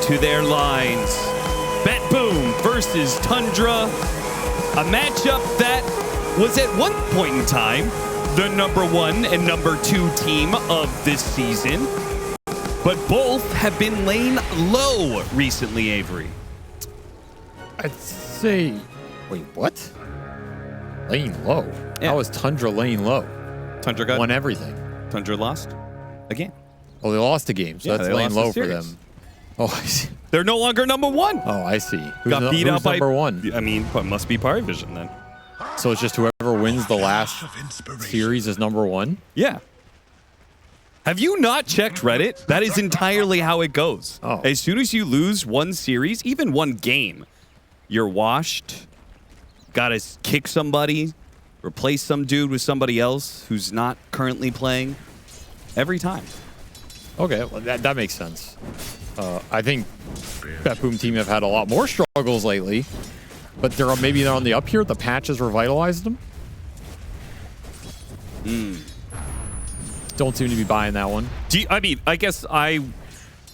to their lines. BetBoom versus Tundra. A matchup that was at one point in time the #1 and #2 team of this season. But both have been laying low recently, Avery. I'd say... Wait, what? Laying low? Yeah. How is Tundra laying low? Tundra won everything. Tundra lost again. Oh, they lost a game, so Yeah, that's they laying lost low the for series. them. Oh, I see. They're no longer #1. Oh, I see. Got beat out by #1? I mean, it must be Power Vision then. So it's just whoever wins the last series is #1? Yeah. Have you not checked Reddit? That is entirely how it goes. Oh. As soon as you lose one series, even one game, you're washed. Gotta kick somebody, replace some dude with somebody else who's not currently playing. Every time. Okay, well, that makes sense. I think BetBoom team have had a lot more struggles lately, but maybe they're on the up here. The patch has revitalized them. Don't seem to be buying that one. I guess I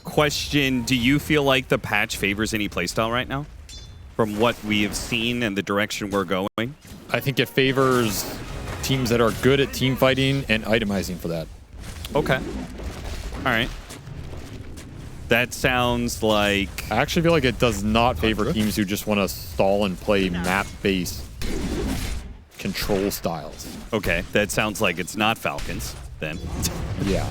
question, do you feel like the patch favors any playstyle right now? From what we have seen and the direction we're going? I think it favors teams that are good at team fighting and itemizing for that. Okay. All right. That sounds like... I actually feel like it does not favor teams who just want to stall and play map-based control styles. Okay, that sounds like it's not Falcons, then. Yeah.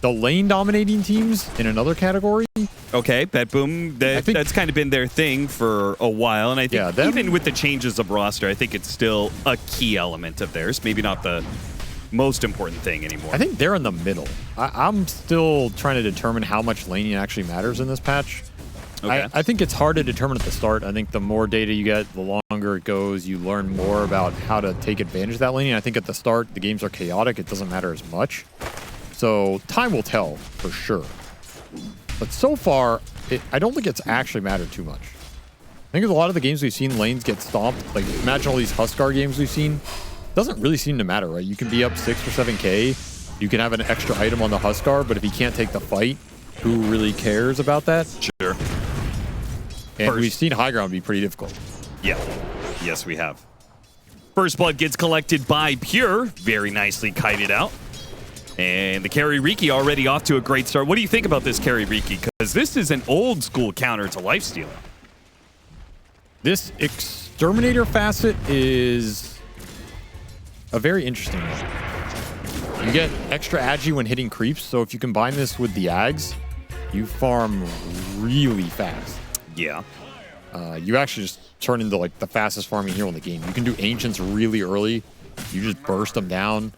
The lane-dominating teams in another category. Okay, BetBoom, that's kind of been their thing for a while, and I think even with the changes of roster, I think it's still a key element of theirs. Maybe not the most important thing anymore. I think they're in the middle. I'm still trying to determine how much laning actually matters in this patch. Okay. I think it's hard to determine at the start. I think the more data you get, the longer it goes, you learn more about how to take advantage of that laning. I think at the start, the games are chaotic. It doesn't matter as much. So time will tell for sure. But so far, I don't think it's actually mattered too much. I think a lot of the games we've seen, lanes get stomped. Like, imagine all these Huskar games we've seen. Doesn't really seem to matter, right? You can be up 6 or 7K. You can have an extra item on the Huskar, but if he can't take the fight, who really cares about that? Sure. And we've seen high ground be pretty difficult. Yeah. Yes, we have. First blood gets collected by Pure. Very nicely kited out. And the carry Riki already off to a great start. What do you think about this carry Riki? Because this is an old school counter to Lifestealer. This Exterminator facet is a very interesting one. You get extra agi when hitting creeps, so if you combine this with the ags, you farm really fast. Yeah. You actually just turn into like the fastest farming hero in the game. You can do Ancients really early. You just burst them down.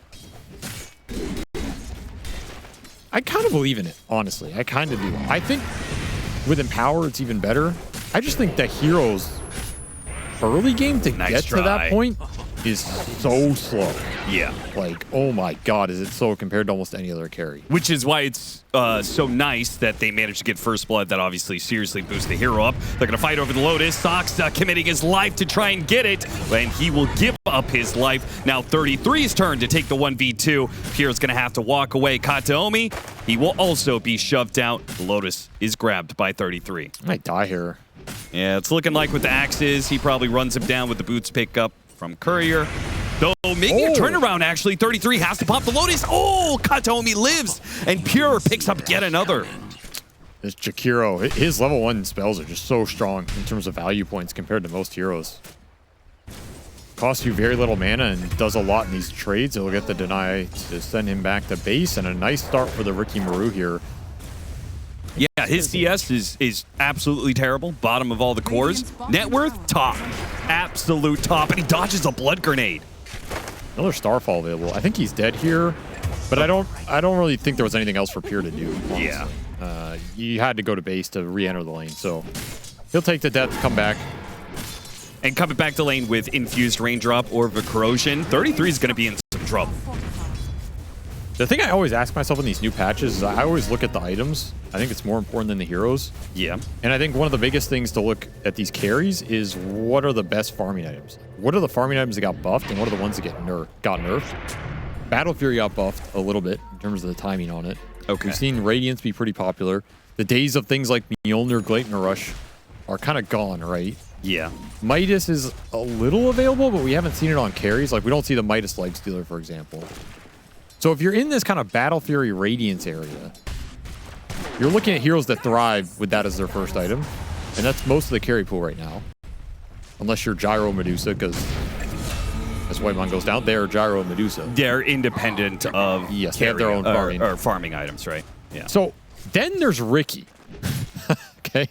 I kind of believe in it, honestly. I kind of do. I think with Empower, it's even better. I just think the hero's early game to get to that point is so slow. Yeah. Like, oh my god, is it slow compared to almost any other carry. Which is why it's so nice that they managed to get first blood. That obviously seriously boosts the hero up. They're going to fight over the Lotus. Sox committing his life to try and get it, and he will give up his life. Now 33's turn to take the 1v2. Pierre's going to have to walk away. Kataomi, he will also be shoved out. The Lotus is grabbed by 33. I might die here. Yeah, it's looking like with the axes, he probably runs him down with the boots pickup from Courier. Though making a turnaround, actually. 33 has to pop the Lotus. Oh, Kataomi lives, and Pure picks up yet another. This Jakiro, his level 1 spells are just so strong in terms of value points compared to most heroes. Costs you very little mana and does a lot in these trades. He'll get the deny to send him back to base, and a nice start for the Riki Maru here. Yeah, his CS is absolutely terrible. Bottom of all the cores. Net worth, top. Absolute top. And he dodges a blood grenade. Another Starfall available. I think he's dead here, but I don't really think there was anything else for Pure to do. Honestly. Yeah. You had to go to base to re-enter the lane, so he'll take the death, come back. And coming back to lane with infused raindrop or the corrosion, 33 is going to be in some trouble. The thing I always ask myself in these new patches is I always look at the items. I think it's more important than the heroes. Yeah. And I think one of the biggest things to look at these carries is what are the best farming items? What are the farming items that got buffed and what are the ones that got nerfed? Battle Fury got buffed a little bit in terms of the timing on it. Okay. We've seen Radiance be pretty popular. The days of things like Mjolnir, Gleipnir Rush are kind of gone, right? Yeah. Midas is a little available, but we haven't seen it on carries. Like, we don't see the Midas Lifestealer, for example. So if you're in this kind of Battle Fury Radiance area, you're looking at heroes that thrive with that as their first item. And that's most of the carry pool right now. Unless you're Gyro Medusa, because as Whitemon goes down, they're Gyro Medusa. They're independent of yes, they have their own farming. Or farming items, right? Yeah. So then there's Ricky. Okay?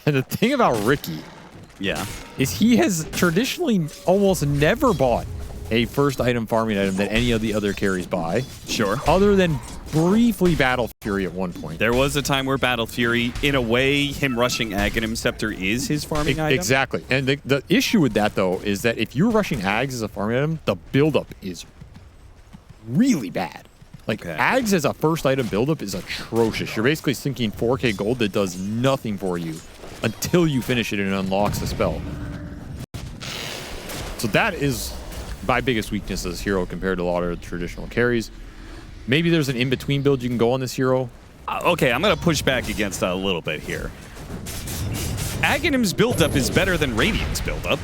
And the thing about Ricky is he has traditionally almost never bought a first item farming item that any of the other carries buy. Sure. Other than briefly Battle Fury at one point. There was a time where Battle Fury, in a way, him rushing Aghanim Scepter is his farming item. Exactly. And the issue with that, though, is that if you're rushing Ags as a farming item, the buildup is really bad. Like, Ags as a first item buildup is atrocious. You're basically sinking 4k gold that does nothing for you until you finish it and it unlocks the spell. So that is my biggest weakness as hero compared to a lot of traditional carries. Maybe there's an in-between build you can go on this hero. Okay, I'm going to push back against that a little bit here. Aghanim's buildup is better than Radiant's buildup.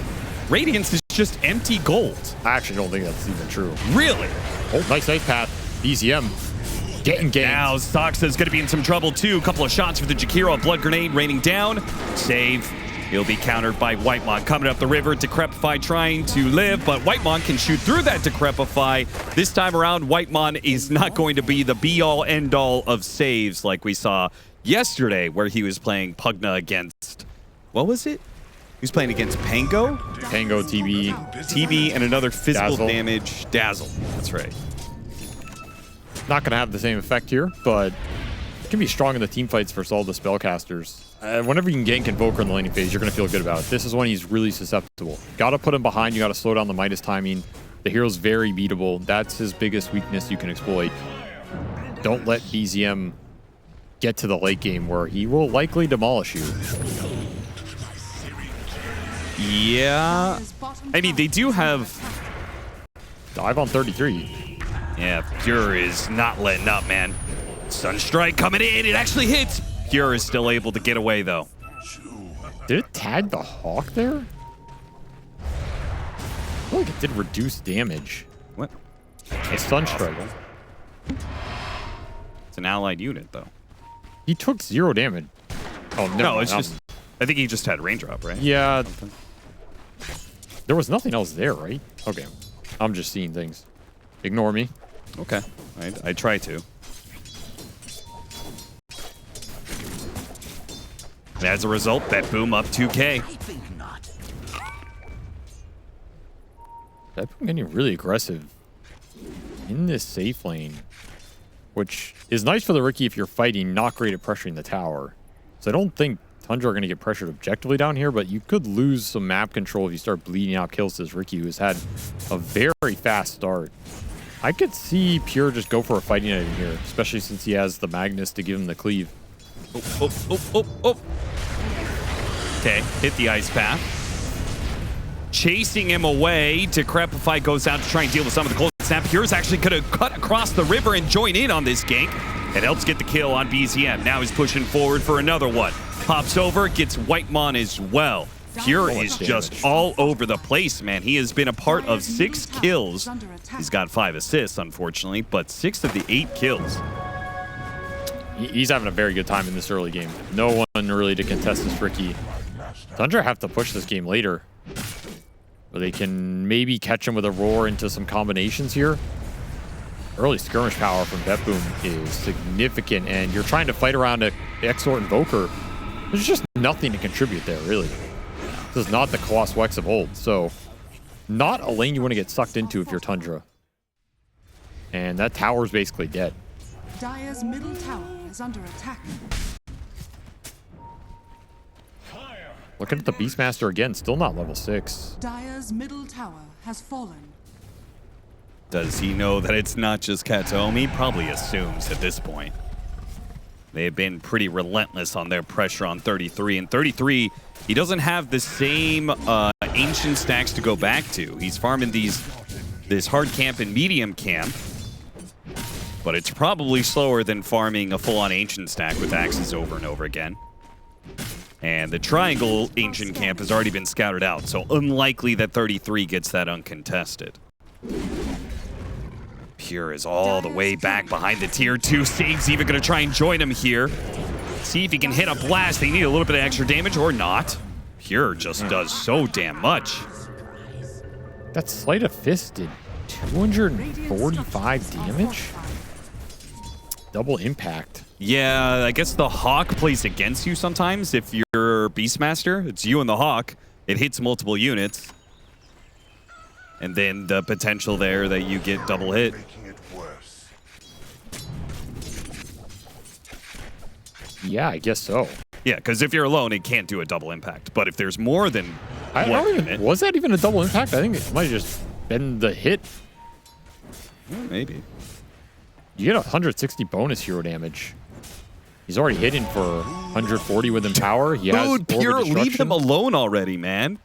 Radiance is just empty gold. I actually don't think that's even true. Really? Oh, nice path. BZM. Getting ganked. Now, Soxa's going to be in some trouble, too. A couple of shots for the Jakiro. Blood Grenade raining down. Save. He'll be countered by Whitemon coming up the river. Decrepify trying to live, but Whitemon can shoot through that Decrepify. This time around, Whitemon is not going to be the be-all, end-all of saves like we saw yesterday, where he was playing Pugna against... What was it? He was playing against Pango? Pango, TB. TB and another physical Dazzle. damage. Dazzle. That's right. Not going to have the same effect here, but it can be strong in the team fights versus all the spellcasters. Whenever you can gank Invoker in the laning phase, you're going to feel good about it. This is when he's really susceptible. Got to put him behind. You got to slow down the Midas timing. The hero's very beatable. That's his biggest weakness you can exploit. Don't let BZM get to the late game where he will likely demolish you. Yeah. I mean, they do have... Dive on 33. Yeah, Pure is not letting up, man. Sunstrike coming in. It actually hits. Pure is still able to get away, though. Did it tag the Hawk there? I feel like it did reduce damage. What? It's Sunstrike. It's an allied unit, though. He took 0 damage. Oh, no, it's just... I think he just had raindrop, right? Yeah. There was nothing else there, right? Okay. I'm just seeing things. Ignore me. Okay. I try to. And as a result, BetBoom up 2K. BetBoom getting really aggressive in this safe lane, which is nice for the Ricky if you're fighting, not great at pressuring the tower. So I don't think Tundra are going to get pressured objectively down here, but you could lose some map control if you start bleeding out kills to this Ricky, who has had a very fast start. I could see Pure just go for a fighting item here, especially since he has the Magnus to give him the cleave. Oh. Okay, hit the ice path. Chasing him away. Decrepify goes out to try and deal with some of the cold snap. Pure's actually going to cut across the river and join in on this gank. It helps get the kill on BZM. Now he's pushing forward for another one. Pops over, gets Whitemon as well. Pure is just all over the place, man. He has been a part of 6 kills. He's got 5 assists, unfortunately, but 6 of the 8 kills. He's having a very good time in this early game. No one really to contest this Ricky. Tundra have to push this game later, where they can maybe catch him with a roar into some combinations here. Early skirmish power from BetBoom is significant, and you're trying to fight around an Exort Invoker. There's just nothing to contribute there, really. This is not the Colossus Wex of old, so not a lane you want to get sucked into if you're Tundra. And that tower's basically dead. Dire's middle tower is under attack. Looking at the Beastmaster again, still not level 6. Dire's middle tower has fallen. Does he know that it's not just Katomi? Probably assumes at this point. They have been pretty relentless on their pressure on 33. And 33, he doesn't have the same ancient stacks to go back to. He's farming this hard camp and medium camp. But it's probably slower than farming a full-on Ancient stack with axes over and over again. And the Triangle Ancient camp has already been scouted out, so unlikely that 33 gets that uncontested. Pure is all the way back behind the tier 2. Save's even going to try and join him here. See if he can hit a blast. They need a little bit of extra damage or not. Pure just does so damn much. That Sleight of Fist did 245 damage? Double impact. Yeah, I guess the Hawk plays against you sometimes. If you're Beastmaster, it's you and the Hawk. It hits multiple units. And then the potential there that you get double hit. Yeah, I guess so. Yeah, because if you're alone, it can't do a double impact. But if there's more than I don't even, was that even a double impact? I think it might have just been the hit. Maybe. You get 160 bonus hero damage. He's already hitting for 140 with Empower. He has Dude, Pure, leave him alone already, man.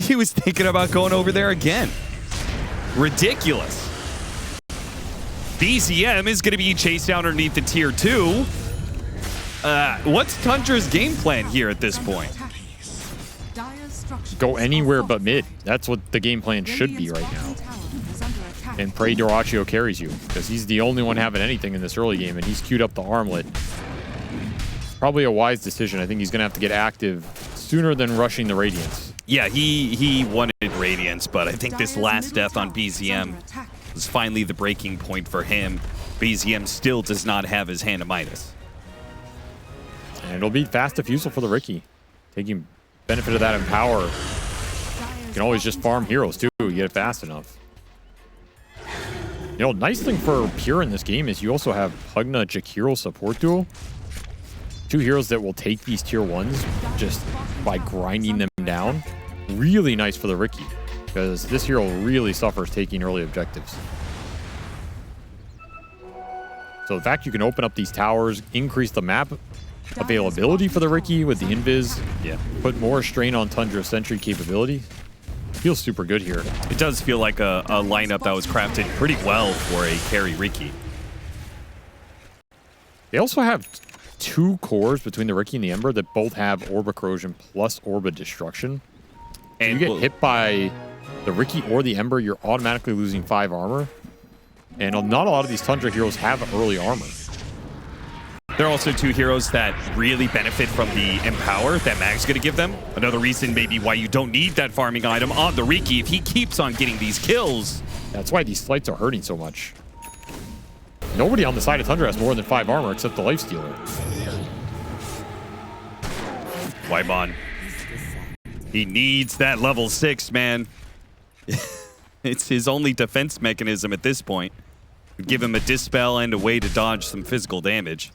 He was thinking about going over there again. Ridiculous. BZM is going to be chased down underneath the tier 2. What's Tundra's game plan here at this point? Go anywhere but mid. That's what the game plan should be right now. And pray Dyrachyo carries you, because he's the only one having anything in this early game, and he's queued up the armlet. Probably a wise decision. I think he's going to have to get active sooner than rushing the Radiance. Yeah, he wanted Radiance, but I think this last death on BZM was finally the breaking point for him. BZM still does not have his Hand of Midas. And it'll be fast diffusal for the Riki. Taking benefit of that Empower. You can always just farm heroes too. You get it fast enough. You know, nice thing for Pure in this game is you also have Pugna Jakiro support duo. 2 heroes that will take these tier 1s just by grinding them down. Really nice for the Riki, because this hero really suffers taking early objectives. So the fact you can open up these towers, increase the map availability for the Riki with the invis, put more strain on Tundra's sentry capability. Feels super good here. It does feel like a lineup that was crafted pretty well for a carry Riki. They also have 2 cores between the Riki and the Ember that both have Orba Corrosion plus Orba Destruction. And you get hit by the Riki or the Ember, you're automatically losing 5 armor. And not a lot of these Tundra heroes have early armor. There are also 2 heroes that really benefit from the Empower that Mag's going to give them. Another reason maybe why you don't need that farming item on the Riki if he keeps on getting these kills. That's why these slights are hurting so much. Nobody on the side of Tundra has more than 5 armor except the Lifestealer. Waibon. He needs that level 6, man. It's his only defense mechanism at this point. Give him a dispel and a way to dodge some physical damage.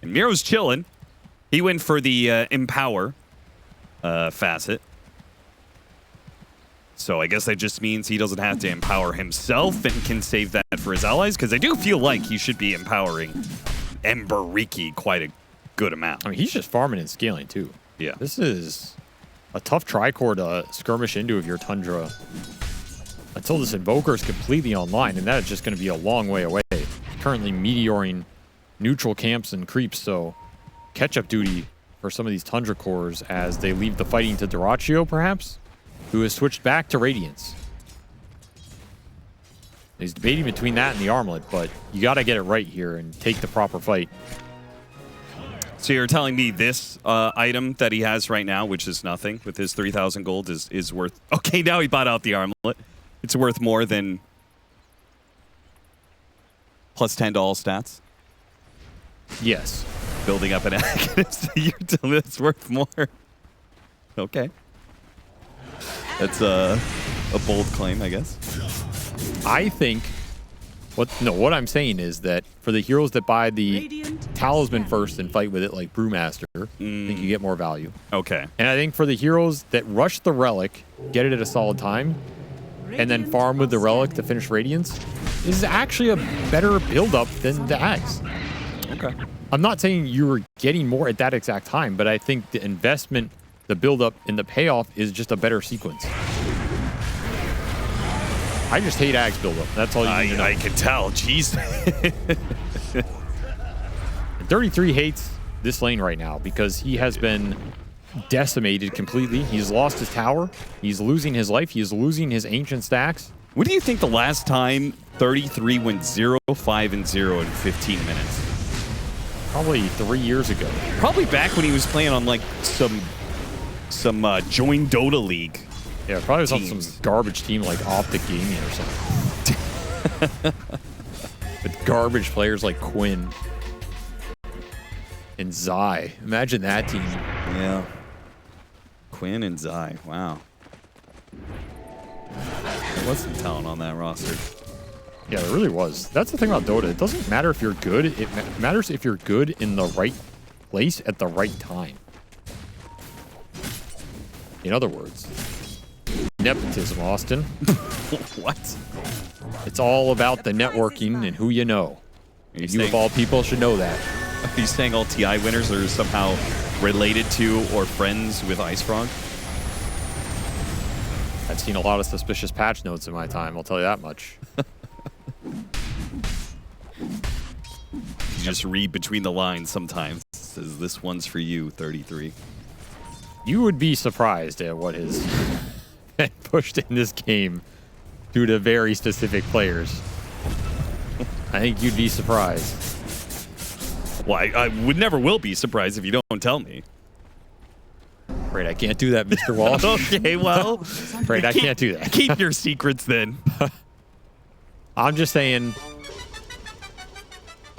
And Miro's chilling. He went for the Empower facet. So I guess that just means he doesn't have to empower himself and can save that for his allies, because I do feel like he should be empowering Ember Riki quite a good amount. I mean, he's just farming and scaling too. Yeah. This is a tough tricore to skirmish into if you're Tundra until this Invoker is completely online, and that is just going to be a long way away. Currently meteoring neutral camps and creeps, so catch-up duty for some of these Tundra cores as they leave the fighting to Dyrachyo, perhaps, who has switched back to Radiance. He's debating between that and the armlet, but you got to get it right here and take the proper fight. So you're telling me this item that he has right now, which is nothing, with his 3,000 gold, is worth... Okay, now he bought out the armlet. It's worth more than plus 10 to all stats? Yes. Building up an accuracy, you're telling me it's worth more? Okay. That's a bold claim, I guess. I think... What I'm saying is that for the heroes that buy the Talisman first and fight with it like Brewmaster, I think you get more value. Okay. And I think for the heroes that rush the Relic, get it at a solid time, and then farm with the Relic to finish Radiance, is actually a better build-up than the Axe. Okay. I'm not saying you're getting more at that exact time, but I think the investment, the build-up, and the payoff is just a better sequence. I just hate Axe buildup. That's all you need to know. I can tell. Jeez. 33 hates this lane right now because he has been decimated completely. He's lost his tower. He's losing his life. He's losing his ancient stacks. What do you think the last time 33 went 0-5-0 in 15 minutes? Probably 3 years ago. Probably back when he was playing on like some join Dota League. Yeah, probably was on some garbage team like Optic Gaming or something. With garbage players like Quinn and Zai. Imagine that team. Yeah. Quinn and Zai. Wow. There was some talent on that roster. Yeah, there really was. That's the thing about Dota. It doesn't matter if you're good. It matters if you're good in the right place at the right time. In other words, nepotism, Austin. What? It's all about the networking and who you know. And you of all people should know that. Are you saying all TI winners are somehow related to or friends with Ice Frog? I've seen a lot of suspicious patch notes in my time, I'll tell you that much. You just read between the lines sometimes. It says this one's for you, 33. You would be surprised at what has been pushed in this game due to very specific players. I think you'd be surprised. Well, I would never will be surprised if you don't tell me. Afraid I can't do that, Mr. Walsh. Okay, well. Afraid I can't do that. Keep your secrets then. I'm just saying,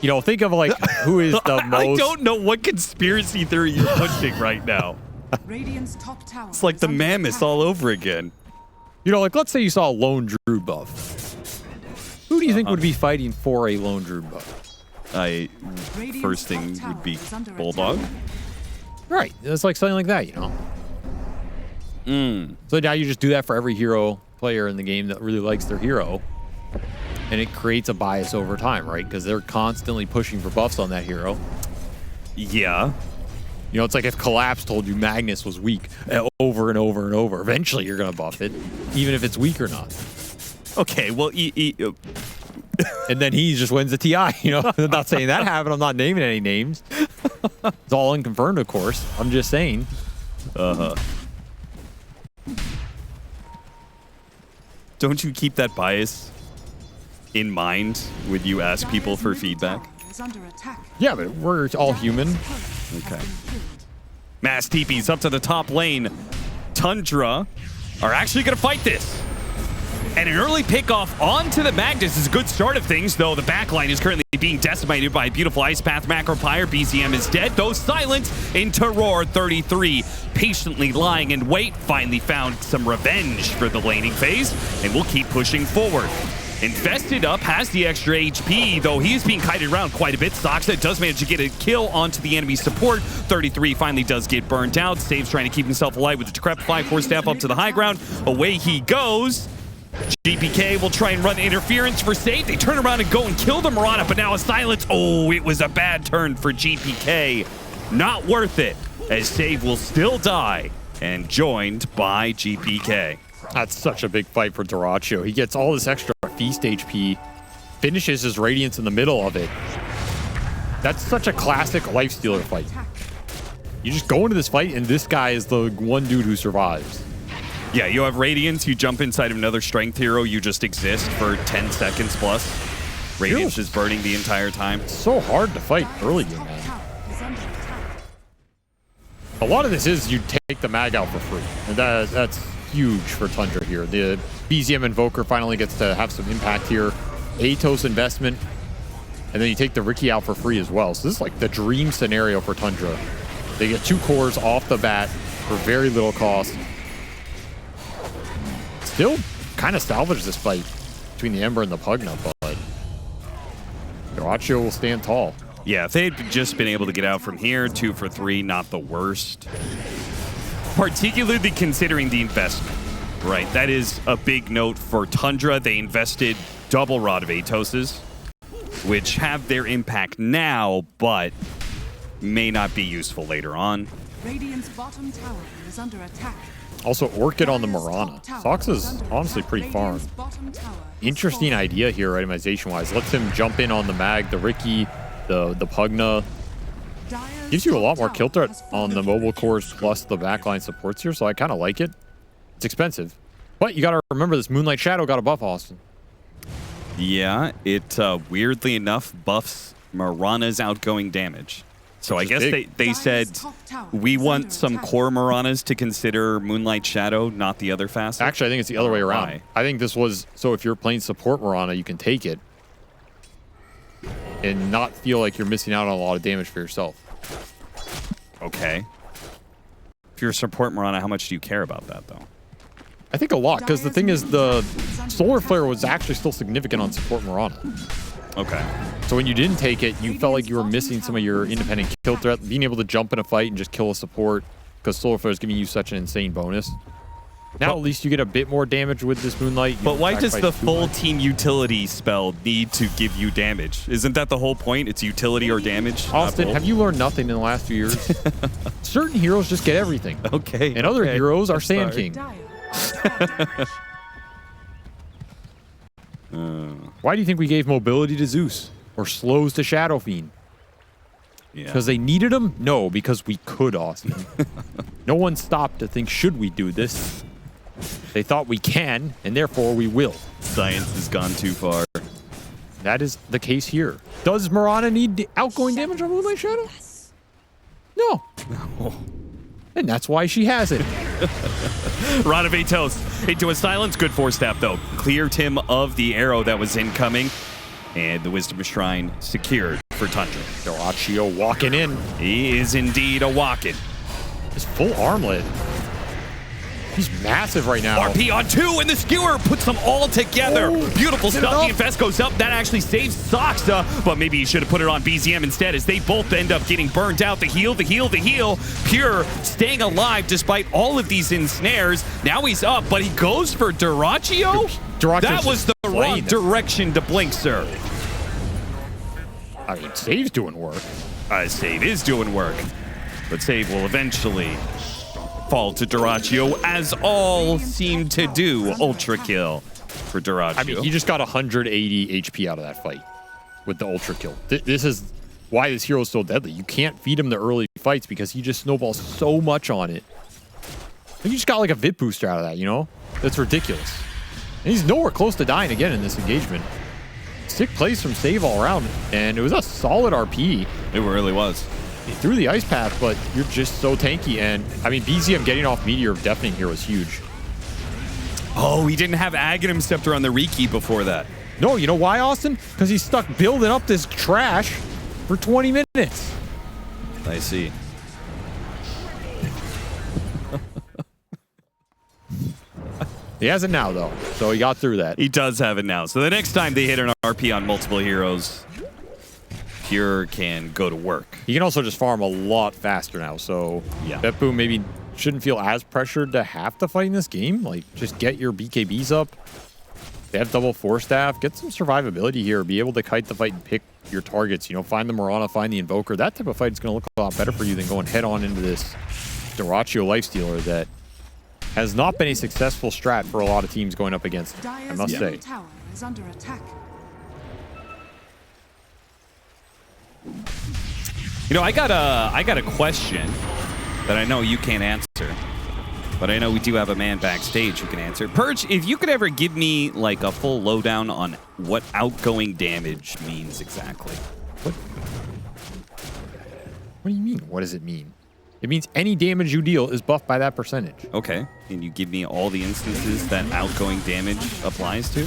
you know, think of like who is the most... I don't know what conspiracy theory you're pushing right now. Radiant's top tower It's like the mammoths all over again. You know, like let's say you saw a Lone Druid buff. Who do you think would be fighting for a Lone Druid buff? First thing would be Bulldog. Right. It's like something like that, you know? So now you just do that for every hero player in the game that really likes their hero. And it creates a bias over time, right? Because they're constantly pushing for buffs on that hero. Yeah. You know, it's like if Collapse told you Magnus was weak over and over and over. Eventually you're going to buff it, even if it's weak or not. Okay, well, and then he just wins the TI, you know? I'm not saying that happened. I'm not naming any names. It's all unconfirmed, of course. I'm just saying. Don't you keep that bias in mind when you ask people for feedback? Yeah, but we're all human. Okay. Mass TP's up to the top lane. Tundra are actually going to fight this. And an early pickoff onto the Magnus is a good start of things, though the backline is currently being decimated by a beautiful Ice Path Macro Pyre. BZM is dead, though silent into Roar. 33 patiently lying in wait, finally found some revenge for the laning phase, and will keep pushing forward. Infested up, has the extra HP, though he is being kited around quite a bit. Soxa does manage to get a kill onto the enemy support. 33 finally does get burnt out. Saves trying to keep himself alive with the Decrepit 5-4 staff up to the high ground. Away he goes. GPK will try and run interference for Save. They turn around and go and kill the Marauder, but now a silence. Oh, it was a bad turn for GPK. Not worth it, as Save will still die, and joined by GPK. That's such a big fight for Duracho. He gets all this extra feast HP, finishes his Radiance in the middle of it. That's such a classic Lifestealer fight. You just go into this fight, and this guy is the one dude who survives. Yeah, you have Radiance, you jump inside of another strength hero, you just exist for 10 seconds plus. Radiance is burning the entire time. It's so hard to fight early game, man. A lot of this is you take the mag out for free. And that's huge for Tundra here. The BZM Invoker finally gets to have some impact here. Atos investment. And then you take the Riki out for free as well. So this is like the dream scenario for Tundra. They get 2 cores off the bat for very little cost. Still kind of salvage this fight between the Ember and the Pugna, but Duracho will stand tall. Yeah, if they had just been able to get out from here, 2 for 3, not the worst. Particularly considering the investment, right? That is a big note for Tundra. They invested double Rod of Atoses, which have their impact now, but may not be useful later on. Radiant's bottom tower is under attack. Also, Orchid on the Mirana. Sox is honestly pretty farmed. Interesting idea here, itemization-wise. Lets him jump in on the Mag, the Ricky, the Pugna. Gives you a lot more kill threat on the mobile cores plus the backline supports here, so I kind of like it. It's expensive. But you got to remember this Moonlight Shadow got a buff, Austin. Yeah, it weirdly enough buffs Mirana's outgoing damage. So I guess they said we want some core Miranas to consider Moonlight Shadow, not the other facet. Actually, I think it's the other way around. Why? I think this was so if you're playing support Mirana, you can take it and not feel like you're missing out on a lot of damage for yourself. Okay. If you're a support Mirana, how much do you care about that, though? I think a lot, because the thing is the Solar Flare was actually still significant on support Mirana. Okay. So when you didn't take it, you felt like you were missing some of your independent kill threat, being able to jump in a fight and just kill a support, because Solar Flare is giving you such an insane bonus. Now at least you get a bit more damage with this Moonlight. But why does the full team utility spell need to give you damage? Isn't that the whole point? It's utility or damage? Austin, have you learned nothing in the last few years? Certain heroes just get everything. Okay. And other heroes are Sand sorry. King. Why do you think we gave mobility to Zeus? Or slows to Shadow Fiend? Yeah. Because they needed them? No, because we could, Austin. No one stopped to think, should we do this? They thought we can, and therefore we will. Science has gone too far. That is the case here. Does Mirana need outgoing damage on Moonlight Shadow? No. And that's why she has it. Radavetos into a silence. Good force staff, though. Cleared him of the arrow that was incoming. And the Wisdom Shrine secured for Tundra. Dyrachyo walking in. He is indeed a walking. His full armlet. He's massive right now. RP on 2, and the skewer puts them all together. Oh, Beautiful is it stuff. The enough? invest goes up. That actually saves Soxa, but maybe he should have put it on BZM instead, as they both end up getting burned out. The heal. Pure staying alive despite all of these ensnares. Now he's up, but he goes for Dyrachyo? That was the wrong direction to blink, sir. I mean, Save's doing work. Save is doing work, but Save will eventually fall to Dyrachyo, as all seem to do. Ultra kill for Dyrachyo. I mean, he just got 180 HP out of that fight with the ultra kill. This is why this hero is so deadly. You can't feed him the early fights because he just snowballs so much on it. And you just got like a VIP booster out of that, you know? That's ridiculous. And he's nowhere close to dying again in this engagement. Sick plays from Save all around, and it was a solid RP. It really was. He threw the ice path, but you're just so tanky. And I mean, BZM getting off Meteor of Deafening here was huge. Oh, he didn't have Aghanim Scepter on the Riki before that. No, you know why, Austin? Because he's stuck building up this trash for 20 minutes. I see. He has it now, though, so he got through that. He does have it now. So the next time they hit an RP on multiple heroes, Pure can go to work. He can also just farm a lot faster now, so yeah. BetBoom maybe shouldn't feel as pressured to have to fight in this game. Like, just get your BKBs up. They have double force staff. Get some survivability here. Be able to kite the fight and pick your targets. You know, find the Mirana, find the Invoker. That type of fight is going to look a lot better for you than going head-on into this Dyrachyo Lifestealer that has not been a successful strat for a lot of teams going up against him, I must say. Tower is under attack. You know, I got a question that I know you can't answer, but I know we do have a man backstage who can answer. Purge, if you could ever give me like a full lowdown on what outgoing damage means exactly. What do you mean? What does it mean? It means any damage you deal is buffed by that percentage. Okay. Can you give me all the instances that outgoing damage applies to?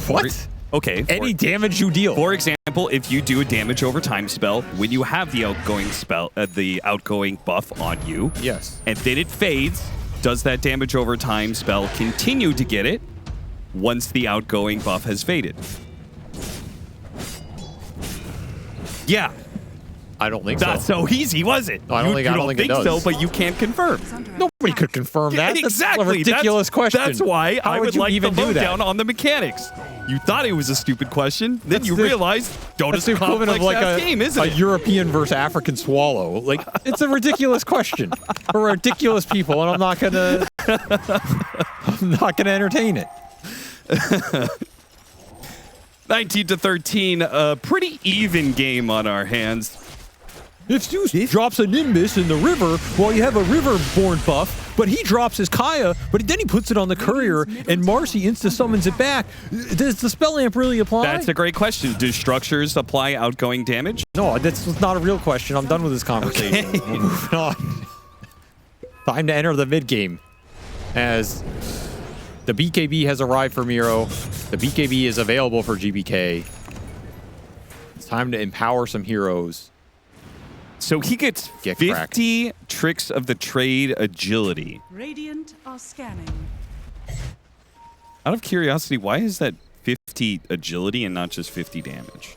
What? Okay. Any damage you deal. For example, if you do a damage over time spell, when you have the outgoing spell, the outgoing buff on you, yes, and then it fades, does that damage over time spell continue to get it once the outgoing buff has faded? Yeah. I don't think Not so easy, was it? No, I don't think it does. so, but you can't confirm. Nobody could confirm that. Exactly. That's a ridiculous question. That's why How I would you like even the do that? lowdown on the mechanics. You thought it was a stupid question, then That's you the- realize Dota's That's the equivalent of like complex-ass game, isn't a it? European versus African swallow. Like, it's a ridiculous question for ridiculous people, and I'm not gonna entertain it. 19-13, a pretty even game on our hands. If Zeus drops a Nimbus in the river, well, you have a river-born buff, but he drops his Kaya, but then he puts it on the courier, and Marcy insta-summons it back. Does the spell amp really apply? That's a great question. Do structures apply outgoing damage? No, that's not a real question. I'm done with this conversation. Okay. We're moving on. Time to enter the mid-game, as the BKB has arrived for Miro. The BKB is available for GBK. It's time to empower some heroes. So he gets Get 50 tricks of the trade agility. Radiant are scanning. Out of curiosity, why is that 50 agility and not just 50 damage?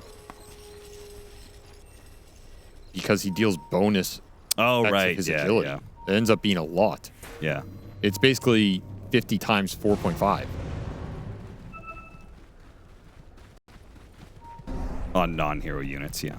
Because he deals bonus Oh, effects of right. his Yeah, agility. yeah, It ends up being a lot. yeah. It's basically 50 times 4.5. On non-hero units, yeah.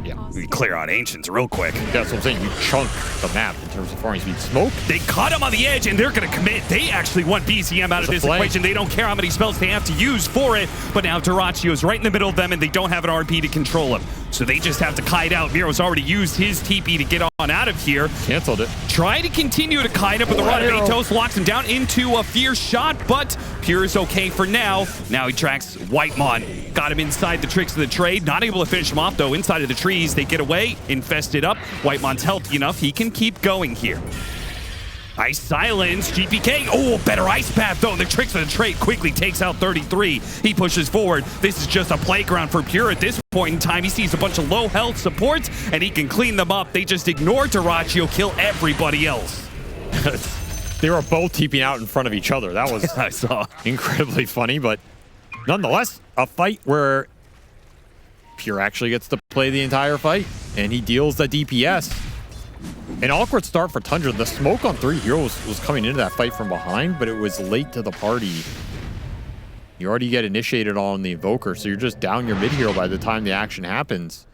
Yeah. We clear out Ancients real quick. That's what I'm saying. You chunk the map in terms of farming speed. Smoke? They caught him on the edge, and they're going to commit. They actually want BZM out of There's this a flank. equation. They don't care how many spells they have to use for it, but now Duracchio's right in the middle of them, and they don't have an RP to control him. So they just have to kite out. Miro's already used his TP to get on out of here. Canceled it. Try to continue to kite up, but the Rod of Atos locks him down into a fierce shot, but Pure is okay for now. Now he tracks Whitemon. Got him inside the tricks of the trade. Not able to finish him off, though. Inside of the trees, they get away, infested up. Whitemon's healthy enough. He can keep going here. Ice Silence, GPK. Oh, better Ice Path, though. The tricks of the trade quickly takes out 33. He pushes forward. This is just a playground for Pure at this point in time. He sees a bunch of low health supports, and he can clean them up. They just ignore Duracchio, kill everybody else. They were both TPing out in front of each other. That was I saw. incredibly funny, but nonetheless, a fight where Pure actually gets to play the entire fight, and he deals the DPS. An awkward start for Tundra. The smoke on 3 heroes was coming into that fight from behind, but it was late to the party. You already get initiated on the Invoker, so you're just down your mid-hero by the time the action happens.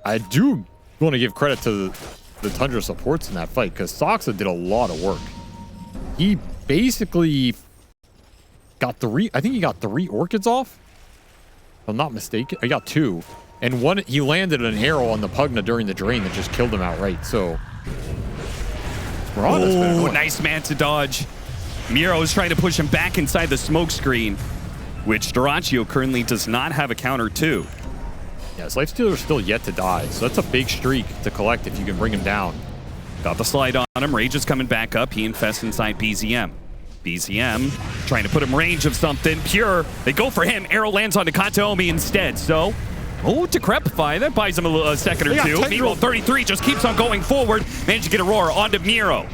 I do want to give credit to the Tundra supports in that fight, because Soxa did a lot of work. He basically got I think he got 3 Orchids off, if I'm not mistaken. He got 2. And one, he landed an arrow on the Pugna during the drain that just killed him outright. So, we're on this, man. Oh, nice man to dodge. Miro is trying to push him back inside the smoke screen, which Duracchio currently does not have a counter to. Yeah, his Lifestealer is still yet to die, so that's a big streak to collect if you can bring him down. Got the slide on him. Rage is coming back up. He infests inside BZM. BZM trying to put him range of something. Pure, they go for him. Arrow lands on Nakatomi instead, so... Oh, Decrepify. That buys him a second or two. Meanwhile, 33 just keeps on going forward. Managed to get Aurora onto Miro.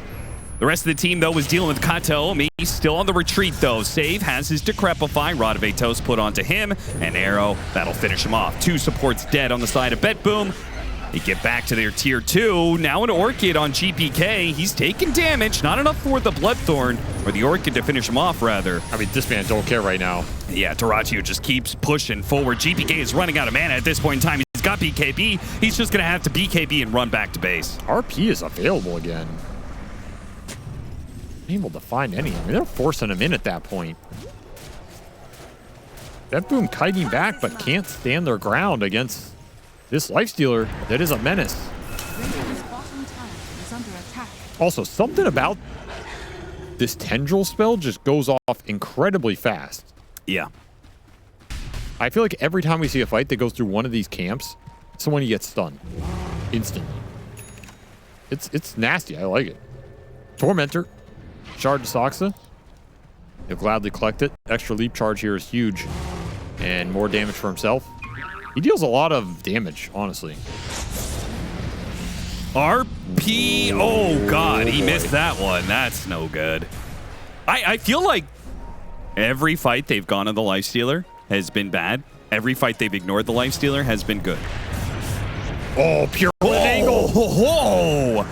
The rest of the team, though, was dealing with Kataomi. He's still on the retreat, though. Save has his Decrepify. Rod of Atos put onto him. And Arrow, that'll finish him off. 2 supports dead on the side of BetBoom. They get back to their tier 2. Now an Orchid on GPK. He's taking damage. Not enough for the Bloodthorn, or the Orchid to finish him off, rather. I mean, this man don't care right now. Yeah, Duracchio just keeps pushing forward. GPK is running out of mana at this point in time. He's got BKB. He's just going to have to BKB and run back to base. RP is available again. Able to find any. I mean, they're forcing him in at that point. BetBoom kiting back, but can't stand their ground against this Lifestealer that is a menace. Radiant's bottom tower is under attack. Also, something about this Tendril spell just goes off incredibly fast. Yeah. I feel like every time we see a fight that goes through one of these camps, someone gets stunned instantly. It's nasty. I like it. Tormentor. Shard to Soxa. He'll gladly collect it. Extra leap charge here is huge. And more damage for himself. He deals a lot of damage, honestly. RP. Oh, God. He missed that one. That's no good. I feel like every fight they've gone on the Lifestealer has been bad. Every fight they've ignored the Lifestealer has been good. Oh, pure angle. Oh,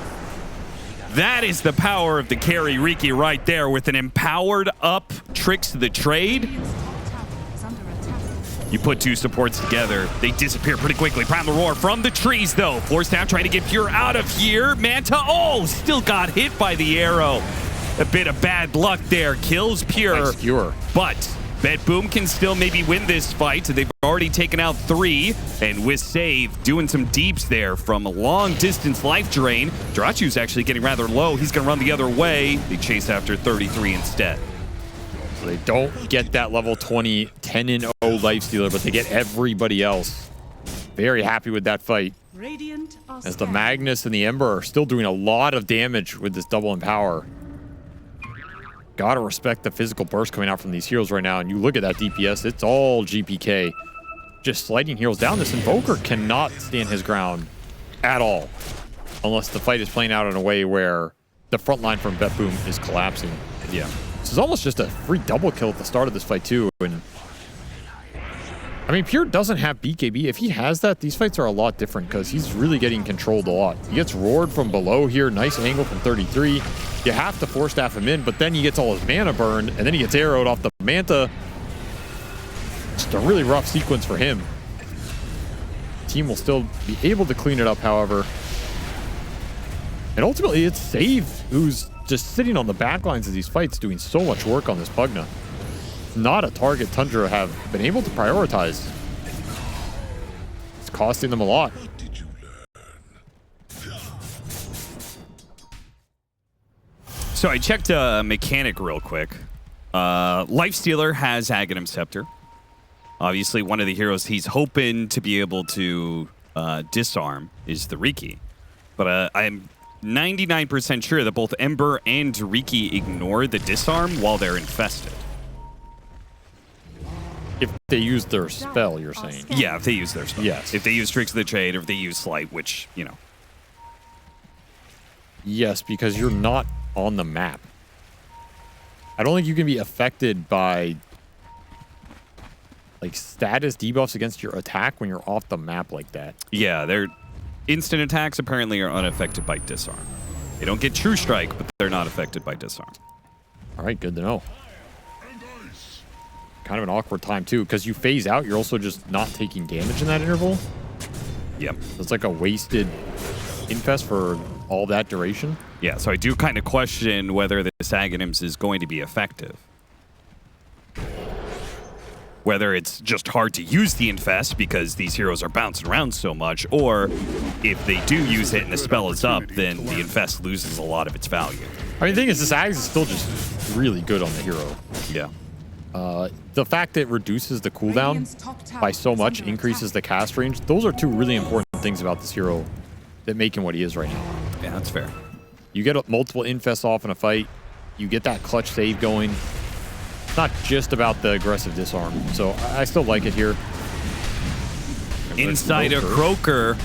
That is the power of the carry Riki right there with an empowered up tricks the trade. Radiant's top tower is under attack. You put two supports together, they disappear pretty quickly. Primal Roar from the trees, though. Force down, trying to get Pure out of here. Manta, still got hit by the arrow. A bit of bad luck there. Kills Pure. Nice Pure. But BetBoom can still maybe win this fight. They've already taken out 3. And with save, doing some deeps there from a long distance life drain. Jirachu's actually getting rather low. He's going to run the other way. They chase after 33 instead. So they don't get that level 20, 10-0 Lifestealer, but they get everybody else. Very happy with that fight. Radiant are As the scanning. Magnus and the Ember are still doing a lot of damage with this double empower. Gotta respect the physical burst coming out from these heroes right now. And you look at that DPS, it's all GPK. Just sliding heroes down. This Invoker cannot stand his ground at all. Unless the fight is playing out in a way where the front line from BetBoom is collapsing. Yeah. This is almost just a free double kill at the start of this fight too. And I mean, Pure doesn't have BKB. If he has that, these fights are a lot different because he's really getting controlled a lot. He gets roared from below here. Nice angle from 33. You have to force staff him in, but then he gets all his mana burned, and then he gets arrowed off the Manta. Just a really rough sequence for him. Team will still be able to clean it up, however. And ultimately, it's Save who's just sitting on the back lines of these fights doing so much work on this Pugna. Not a target Tundra have been able to prioritize. It's costing them a lot. So I checked a mechanic real quick. Lifestealer has Aghanim Scepter. Obviously, one of the heroes he's hoping to be able to disarm is the Riki. But I'm 99% sure that both Ember and Riki ignore the disarm while they're infested. If they use their spell, you're saying. Yeah, if they use their spell. Yes. If they use Tricks of the Trade, or if they use Slight, which, you know. Yes, because you're not on the map. I don't think you can be affected by like status debuffs against your attack when you're off the map like that. Yeah, their instant attacks apparently are unaffected by disarm. They don't get True Strike, but they're not affected by disarm. All right, good to know. Kind of an awkward time too, because you phase out, you're also just not taking damage in that interval. Yep. It's like a wasted infest for all that duration. Yeah, so I do kind of question whether this Aghanims is going to be effective. Whether it's just hard to use the infest because these heroes are bouncing around so much, or if they do use it and the spell is up, then the infest loses a lot of its value. I mean, the thing is, this Ags is still just really good on the hero. Yeah. The fact that it reduces the cooldown by so much increases the cast range. Those are two really important things about this hero that make him what he is right now. Yeah, that's fair. You get multiple infests off in a fight. You get that clutch save going. It's not just about the aggressive disarm. So I still like it here. Inside a Croaker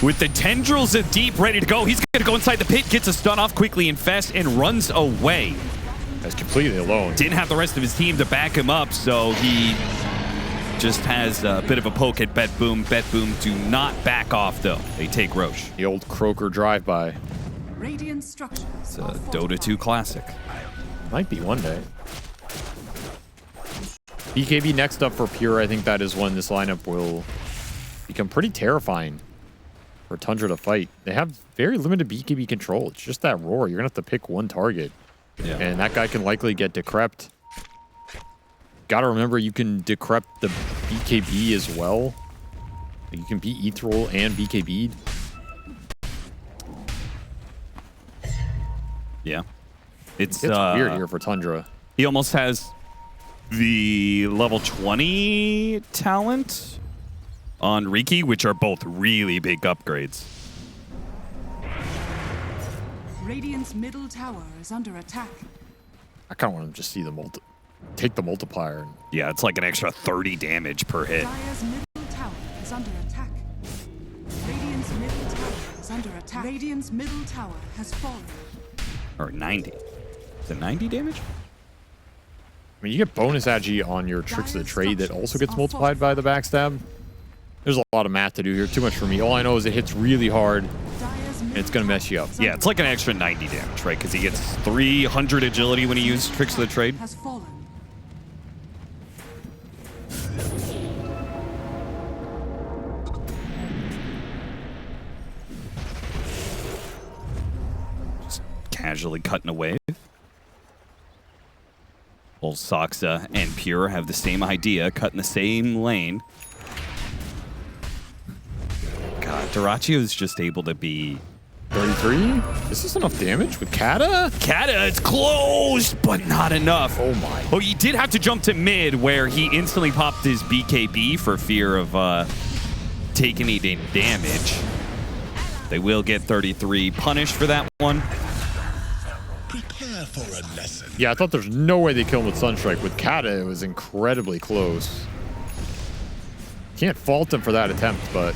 with the tendrils of deep ready to go. He's going to go inside the pit, gets a stun off quickly, infest, and runs away. That's completely alone. Didn't have the rest of his team to back him up, so he just has a bit of a poke at BetBoom. BetBoom do not back off, though. They take Roche. The old Croaker drive-by. Radiant structures. It's a Dota2 classic. Might be one day. BKB next up for Pure. I think that is when this lineup will become pretty terrifying for Tundra to fight. They have very limited BKB control. It's just that roar. You're going to have to pick one target. Yeah. And that guy can likely get decrept. Gotta remember, you can decrept the BKB as well. You can be Ethereal and BKB'd. Yeah. It's weird here for Tundra. He almost has the level 20 talent on Riki, which are both really big upgrades. Radiant's middle tower is under attack. I kind of want to just see take the multiplier. And Yeah, it's like an extra 30 damage per hit. Dire's middle tower is under attack. Radiant's middle tower is under attack. Radiant's middle tower has fallen. Or 90. Is it 90 damage? I mean, you get bonus agi on your tricks of the trade that also gets multiplied by the backstab. There's a lot of math to do here. Too much for me. All I know is it hits really hard. Dire's It's going to mess you up. Yeah, it's like an extra 90 damage, right? Because he gets 300 agility when he uses Tricks of the Trade. Has fallen. Just casually cutting a wave. Both Soxa and Pure have the same idea, cutting the same lane. God, Dyrachyo is just able to be... 33? This is enough damage with Kata? Kata, it's close, but not enough. Oh my. Oh, he did have to jump to mid, where he instantly popped his BKB for fear of taking any damage. They will get 33 punished for that one. Prepare for a lesson. Yeah, I thought there's no way they kill him with Sunstrike. With Kata, it was incredibly close. Can't fault him for that attempt, but...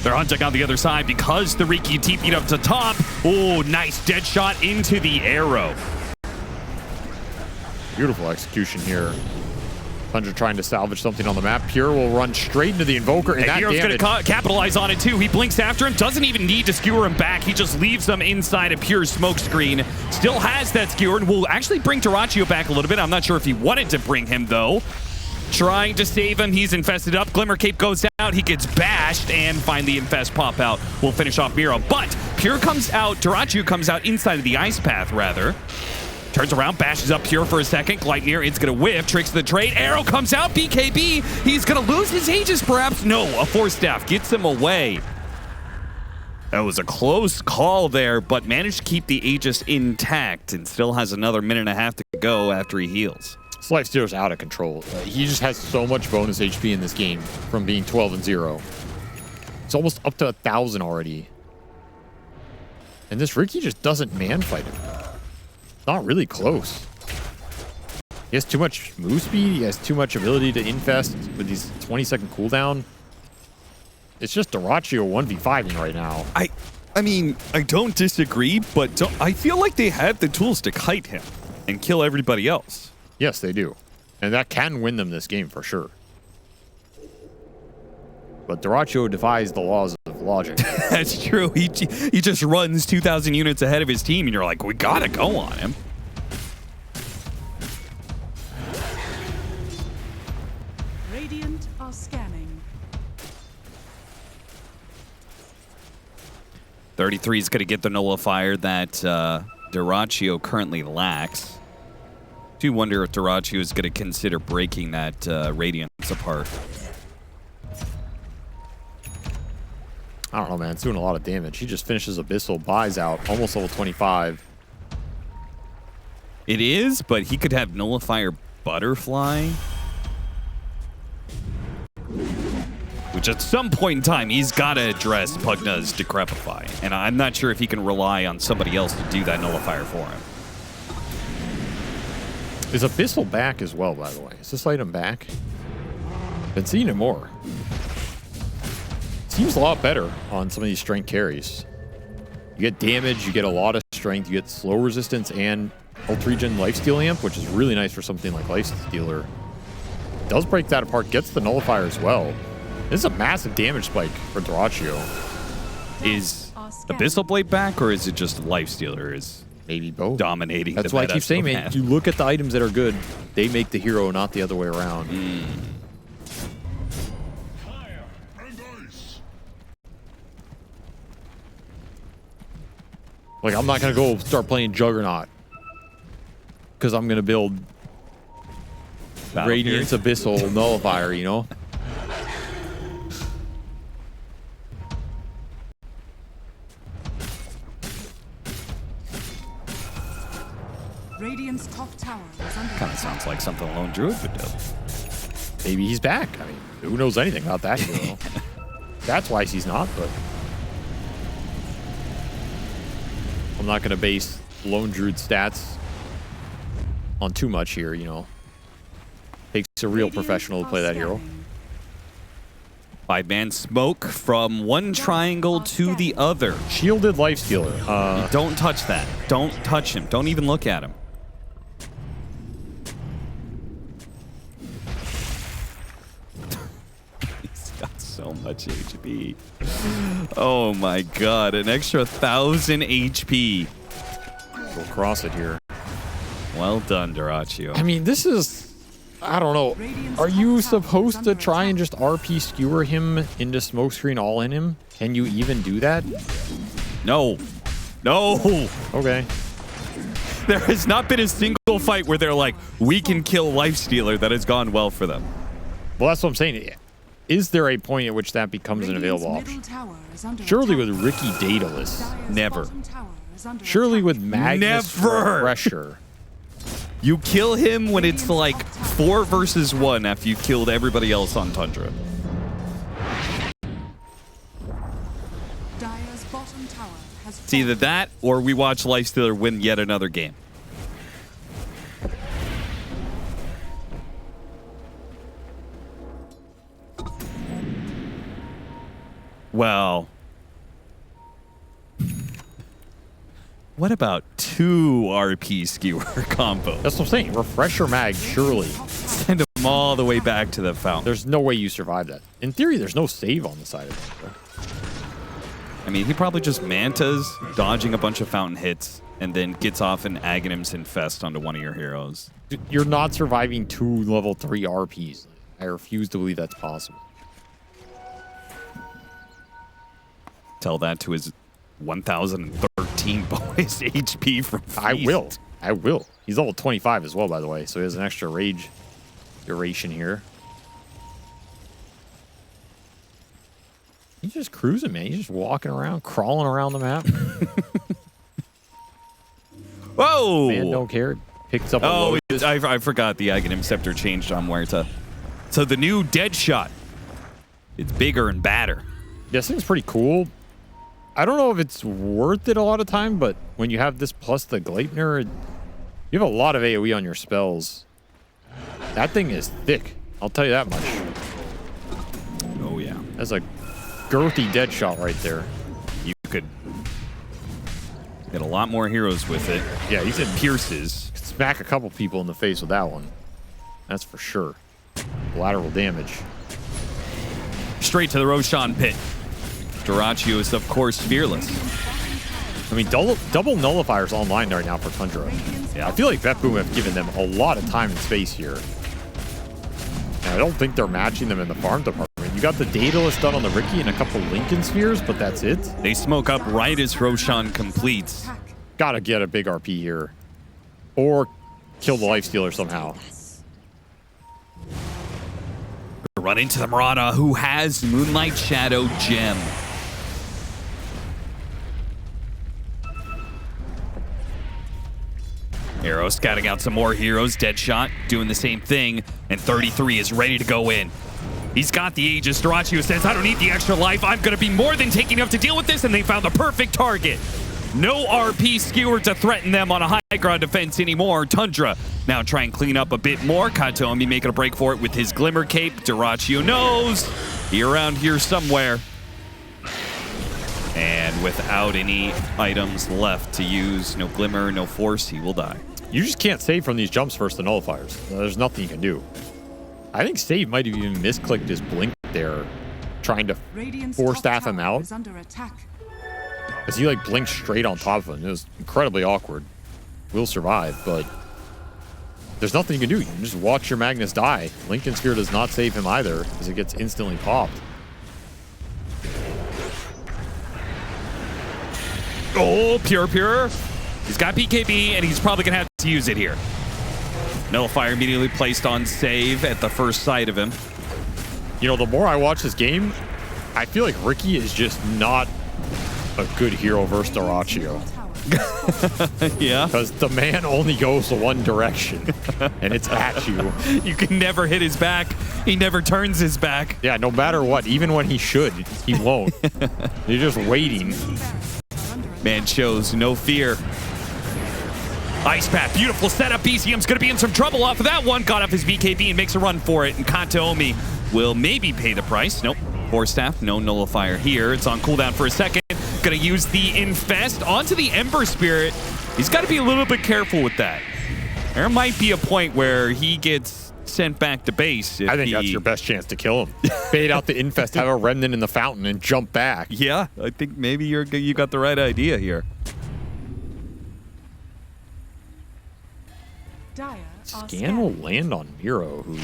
They're hunting on the other side because the Riki TP'd up to top. Oh, nice dead shot into the arrow. Beautiful execution here. Tundra trying to salvage something on the map. Pure will run straight into the Invoker, and that Hero's going damage... to capitalize on it, too. He blinks after him, doesn't even need to skewer him back. He just leaves him inside a Pure smoke screen. Still has that skewer, and will actually bring Dyrachyo back a little bit. I'm not sure if he wanted to bring him, though. Trying to save him. He's infested up. Glimmer Cape goes out. He gets bashed, and finally Infest pop out. We'll finish off Miro. But Pure comes out. Dyrachyo comes out inside of the Ice Path, rather. Turns around, bashes up Pure for a second. Gleipnir, it's going to whiff. Tricks the trade. Arrow comes out. BKB. He's going to lose his Aegis, perhaps. No, a Force Staff gets him away. That was a close call there, but managed to keep the Aegis intact and still has another minute and a half to go after he heals. This Lifestealer's out of control. He just has so much bonus HP in this game from being 12-0. It's almost up to 1,000 already. And this Riki just doesn't man-fight him. It's not really close. He has too much move speed. He has too much ability to infest with these 20-second cooldown. It's just Dyrachyo 1v5ing right now. I mean, I don't disagree, but I feel like they have the tools to kite him and kill everybody else. Yes, they do. And that can win them this game for sure. But Dyrachyo defies the laws of logic. That's true. He just runs 2,000 units ahead of his team, and you're like, we gotta go on him. Radiant are scanning. 33 is going to get the nullifier that Dyrachyo currently lacks. I do wonder if Dyrachyo is going to consider breaking that Radiance apart. I don't know, man. It's doing a lot of damage. He just finishes Abyssal, buys out, almost level 25. It is, but he could have nullifier Butterfly. Which at some point in time, he's got to address Pugna's Decrepify. And I'm not sure if he can rely on somebody else to do that nullifier for him. Is Abyssal back as well, by the way? Is this item back? Been seeing it more. Seems a lot better on some of these strength carries. You get damage, you get a lot of strength, you get slow resistance and Ultra-Regen Lifesteal Amp, which is really nice for something like Lifestealer. Does break that apart, gets the nullifier as well. This is a massive damage spike for Dyrachyo. Is Abyssal Blade back, or is it just Lifestealer is maybe both dominating? That's why I keep saying, man, you look at the items that are good, they make the hero, not the other way around. Like, I'm not going to go start playing Juggernaut because I'm going to build Radiance Abyssal Nullifier, you know? Radiant's top tower is under Kind of sounds like something a Lone Druid would do. Maybe he's back. I mean, who knows anything about that hero? That's why he's not, but I'm not going to base Lone Druid stats on too much here, you know. Takes a real professional to play that hero. 5-man smoke from one triangle to the other. Shielded Lifestealer. Don't touch that. Don't touch him. Don't even look at him. He's got so much HP. Oh my god, an extra 1,000 HP. Go across it here. Well done, Dyrachyo. I mean, this is... I don't know. Are you supposed to try and just RP skewer him into smokescreen all in him? Can you even do that? No. No. Okay. There has not been a single fight where they're like, we can kill Lifestealer that has gone well for them. Well, that's what I'm saying. Is there a point at which that becomes an available option? Surely with Ricky dataless. Never. Surely with Magnus Refresher. You kill him when it's like 4 versus 1 after you've killed everybody else on Tundra. It's either that or we watch Lifestealer win yet another game. Well, what about 2 RP skewer combos? That's what I'm saying. Refresher mag, surely. Send them all the way back to the fountain. There's no way you survive that. In theory, there's no save on the side of it. Bro. I mean, he probably just mantas, dodging a bunch of fountain hits, and then gets off an Aghanims Infest onto one of your heroes. Dude, you're not surviving 2 level 3 RPs. I refuse to believe that's possible. Tell that to his 1,013 bonus HP from Feast. I will. I will. He's level 25 as well, by the way, so he has an extra rage duration here. He's just cruising, man. He's just walking around, crawling around the map. Whoa! Man don't care. Picks up a Lotus. I forgot the Aghanim Scepter changed on Muerta. So the new Deadshot. It's bigger and badder. This thing's pretty cool. I don't know if it's worth it a lot of time, but when you have this plus the Gleipnir, you have a lot of AoE on your spells. That thing is thick. I'll tell you that much. Oh, yeah. That's a girthy dead shot right there. You could get a lot more heroes with it. Yeah, you could pierces. Smack a couple people in the face with that one. That's for sure. Lateral damage. Straight to the Roshan pit. Dyrachyo is, of course, fearless. I mean, double nullifiers online right now for Tundra. Yeah, I feel like BetBoom have given them a lot of time and space here. And I don't think they're matching them in the farm department. You got the Daedalus done on the Ricky and a couple Lincoln Spheres, but that's it. They smoke up right as Roshan completes. Gotta get a big RP here. Or kill the Lifestealer somehow. Run into the Marauder, who has Moonlight Shadow Gem. Arrow scouting out some more heroes. Deadshot doing the same thing. And 33 is ready to go in. He's got the Aegis. Dyrachyo says, I don't need the extra life. I'm going to be more than taking enough to deal with this. And they found the perfect target. No RP skewer to threaten them on a high ground defense anymore. Tundra now try and clean up a bit more. Katomi making a break for it with his Glimmer Cape. Dyrachyo knows he's around here somewhere. And without any items left to use, no Glimmer, no Force, he will die. You just can't save from these jumps versus the nullifiers. There's nothing you can do. I think Save might have even misclicked his blink there, trying to force staff him out. Because he like blinked straight on top of him. It was incredibly awkward. Will survive, but there's nothing you can do. You can just watch your Magnus die. Lincoln Sphere does not save him either, because it gets instantly popped. Oh, pure. He's got BKB, and he's probably going to have to use it here. Nullifier immediately placed on Save at the first sight of him. You know, the more I watch this game, I feel like Ricky is just not a good hero versus Dyrachyo. Yeah? Because the man only goes one direction, and it's at you. You can never hit his back. He never turns his back. Yeah, no matter what. Even when he should, he won't. You're just waiting. Man shows no fear. Ice Path, beautiful setup. BCM's going to be in some trouble off of that one. Got off his BKB and makes a run for it. And Katomi will maybe pay the price. Nope. Force Staff, no nullifier here. It's on cooldown for a second. Going to use the Infest onto the Ember Spirit. He's got to be a little bit careful with that. There might be a point where he gets sent back to base. I think that's your best chance to kill him. Bait out the infest, have a remnant in the fountain, and jump back. Yeah, I think maybe you got the right idea here. Scan will land on Miro, who's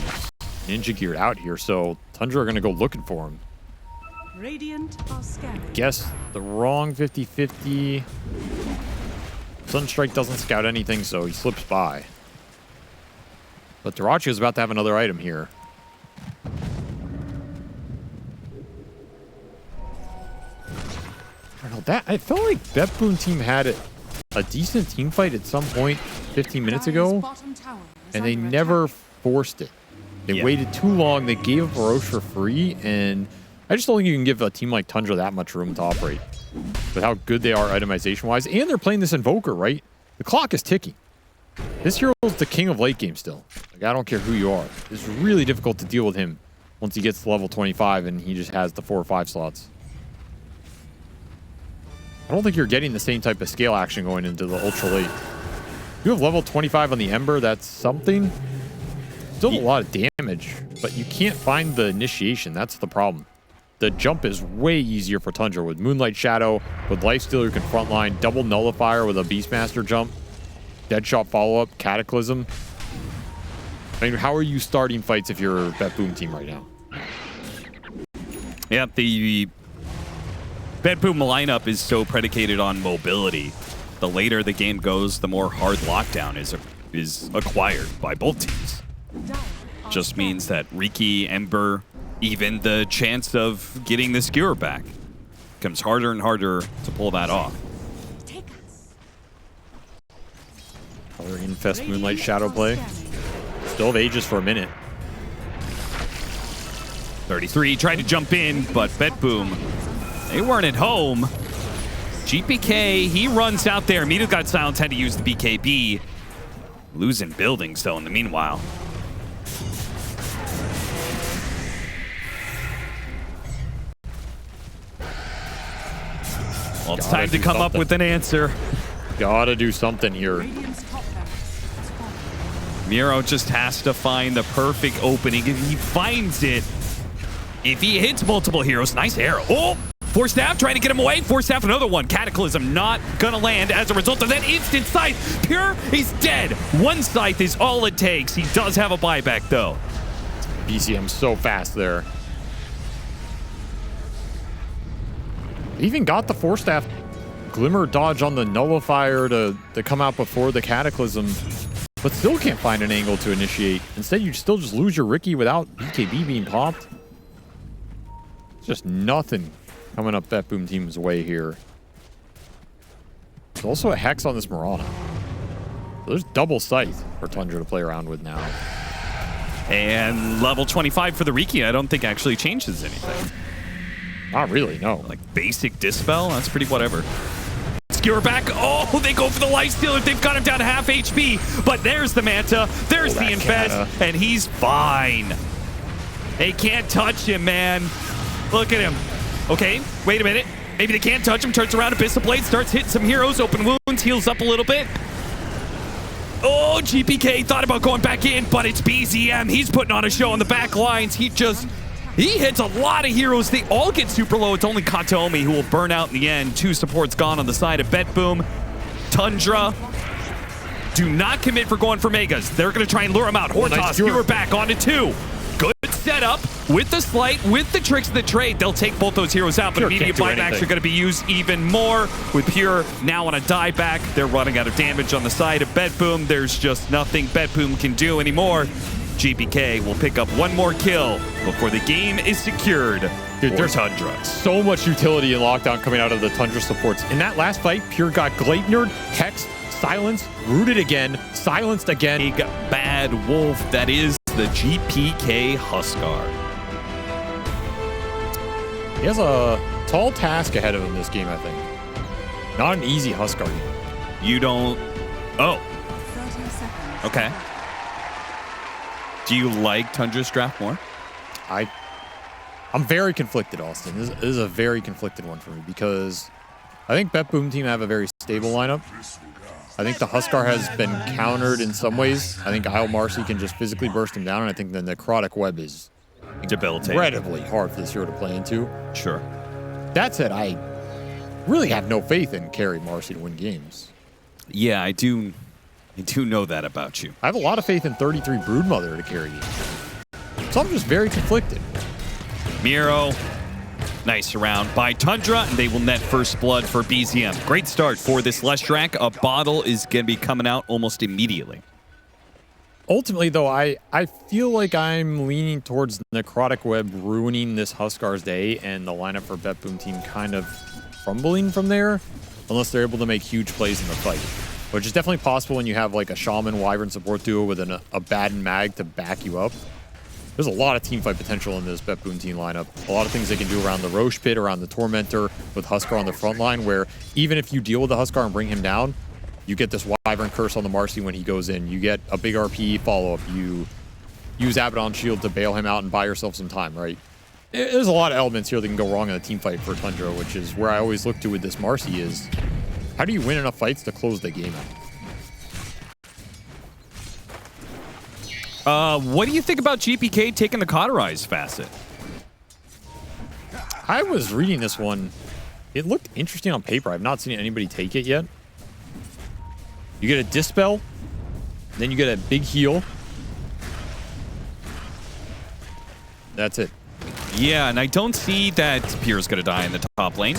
ninja geared out here, so Tundra are going to go looking for him. Radiant are scanning. Guess the wrong 50-50. Sunstrike doesn't scout anything, so he slips by. But Dirachi is about to have another item here. I don't know, I felt like BetBoom team had a decent team fight at some point 15 minutes ago, and they never forced it. They waited too long. They gave up Roche for free, and I just don't think you can give a team like Tundra that much room to operate with how good they are itemization-wise. And they're playing this Invoker, right? The clock is ticking. This hero is the king of late game still. Like, I don't care who you are. It's really difficult to deal with him once he gets to level 25 and he just has the 4 or 5 slots. I don't think you're getting the same type of scale action going into the ultra late. You have level 25 on the Ember, that's something. Still a lot of damage, but you can't find the initiation. That's the problem. The jump is way easier for Tundra with Moonlight Shadow, with Lifestealer who can frontline, double Nullifier with a Beastmaster jump, Deadshot follow-up, Cataclysm. I mean, how are you starting fights if you're a BetBoom team right now? Yeah, the BetBoom lineup is so predicated on mobility. The later the game goes, the more hard lockdown is acquired by both teams. Just means that Riki, Ember, even the chance of getting the skewer back becomes harder and harder to pull that off. Another Infest Moonlight Shadow play. Still have Aegis for a minute. 33 tried to jump in, but BetBoom, they weren't at home. GPK, he runs out there. Immediately got silenced, had to use the BKB. Losing buildings, though, in the meanwhile. Well, it's time to come up with an answer. Gotta do something here. Miro just has to find the perfect opening. If he finds it, if he hits multiple heroes, nice arrow. Oh, Force Staff trying to get him away. Force Staff, another one. Cataclysm not gonna land as a result of that instant scythe. Pure, he's dead. One scythe is all it takes. He does have a buyback, though. BCM so fast there. Even got the Force Staff Glimmer dodge on the Nullifier to come out before the Cataclysm, but still can't find an angle to initiate. Instead, you still just lose your Riki without BKB being popped. Just nothing coming up BetBoom team's way here. There's also a Hex on this Mirana. So there's double Scythe for Tundra to play around with now. And level 25 for the Riki, I don't think actually changes anything. Not really, no. Like basic Dispel, that's pretty whatever. Skewer back. Oh, they go for the Lifestealer. They've got him down to half HP. But there's the Manta. There's the Infest. And he's fine. They can't touch him, man. Look at him. Okay, wait a minute. Maybe they can't touch him. Turns around, Abyssal Blade, starts hitting some heroes. Open wounds, heals up a little bit. Oh, GPK thought about going back in, but it's BZM. He's putting on a show on the back lines. He hits a lot of heroes. They all get super low. It's only Kataomi who will burn out in the end. 2 supports gone on the side of BetBoom. Tundra, do not commit for going for Megas. They're going to try and lure him out. Hortos, skewer back onto 2. Good setup with the slight, with the tricks of the trade. They'll take both those heroes out, but immediate buybacks are going to be used even more with Pure now on a dieback. They're running out of damage on the side of BetBoom. There's just nothing BetBoom can do anymore. GPK will pick up one more kill before the game is secured. Dude, there's Tundra. So much utility in lockdown coming out of the Tundra supports. In that last fight, Pure got Gleipnired, Hexed, silenced, rooted again, silenced again. Big bad wolf that is the GPK Huskar. He has a tall task ahead of him this game, I think. Not an easy Huskar game. You don't... Oh. 30 seconds. Okay. Do you like Tundra's draft more? I'm very conflicted, Austin. This is a very conflicted one for me because I think BetBoom team have a very stable lineup. I think the Huskar has been countered in some ways. I think Isle Marcy can just physically burst him down, and I think the Necrotic Web is Debilitating. incredibly hard for this hero to play into. Sure. That said, I really have no faith in carry Marcy to win games. Yeah, I do know that about you. I have a lot of faith in 33 Broodmother to carry games. So I'm just very conflicted. Miro, nice round by Tundra, and they will net first blood for BZM. Great start for this Leshrac. A bottle is going to be coming out almost immediately. Ultimately, though, I feel like I'm leaning towards Necrotic Web ruining this Huskar's day and the lineup for BetBoom team kind of crumbling from there, unless they're able to make huge plays in the fight. Which is definitely possible when you have like a Shaman Wyvern support duo with a Baden Mag to back you up. There's a lot of teamfight potential in this BetBoom team lineup. A lot of things they can do around the Roche Pit, around the Tormentor, with Huskar on the front line, where even if you deal with the Huskar and bring him down, you get this Wyvern Curse on the Marcy when he goes in. You get a big RP follow-up. You use Abaddon Shield to bail him out and buy yourself some time, right? There's a lot of elements here that can go wrong in a team fight for Tundra, which is where I always look to with this Marcy is, how do you win enough fights to close the game out? What do you think about GPK taking the Cauterize facet? I was reading this one. It looked interesting on paper. I've not seen anybody take it yet. You get a Dispel, then you get a big heal. That's it. Yeah, and I don't see that Pierre's going to die in the top lane.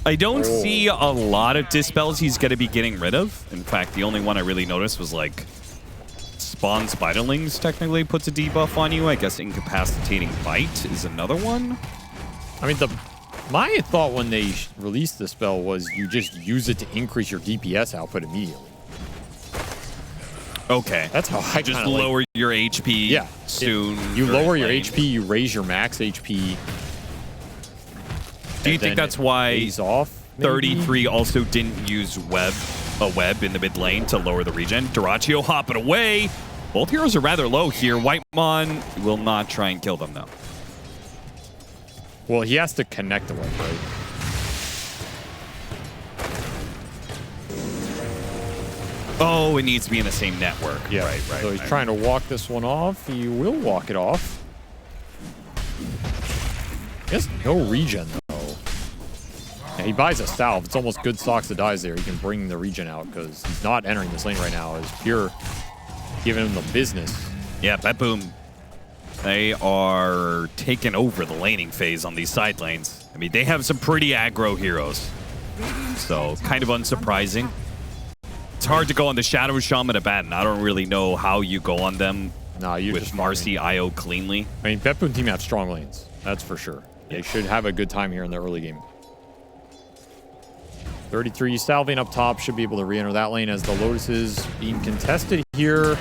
I don't see a lot of Dispels he's going to be getting rid of. In fact, the only one I really noticed was like Spawn Spiderlings technically puts a debuff on you. I guess Incapacitating Bite is another one. I mean, my thought when they released the spell was you just use it to increase your DPS output immediately. Okay. That's how I just kinda lower your HP soon. You during lower your lane. HP, you raise your max HP. Do you think that's why phase off, maybe? 33 also didn't use a web in the mid lane to lower the regen? Duraccio hopping away. Both heroes are rather low here. Whitemon will not try and kill them, though. Well, he has to connect the web, right? Oh, it needs to be in the same network. Yeah. Right. So he's trying to walk this one off. He will walk it off. He has no regen, though. Yeah, he buys a salve. It's almost good stocks that dies there. He can bring the regen out because he's not entering this lane right now. It's pure giving him the business. Yeah, BetBoom. They are taking over the laning phase on these side lanes. I mean, they have some pretty aggro heroes. So, kind of unsurprising. It's hard to go on the Shadow Shaman Abaddon. I don't really know how you go on them You with just Marcy IO cleanly. I mean, BetBoom team have strong lanes. That's for sure. They should have a good time here in the early game. 33 salving up top should be able to re-enter that lane as the Lotus is being contested here.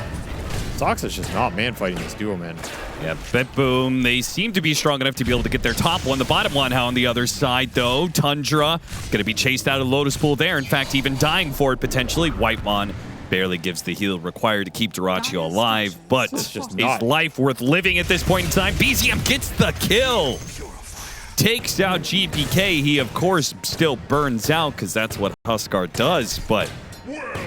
Sox is just not man-fighting this duo, man. Yeah, BetBoom, they seem to be strong enough to be able to get their top one. The bottom one on the other side, though. Tundra going to be chased out of the Lotus Pool there. In fact, even dying for it, potentially. Whitemon barely gives the heal required to keep Duraccio alive, but It's just is not. life worth living at this point in time? BZM gets the kill. Takes out GPK. He, of course, still burns out because that's what Huskar does, but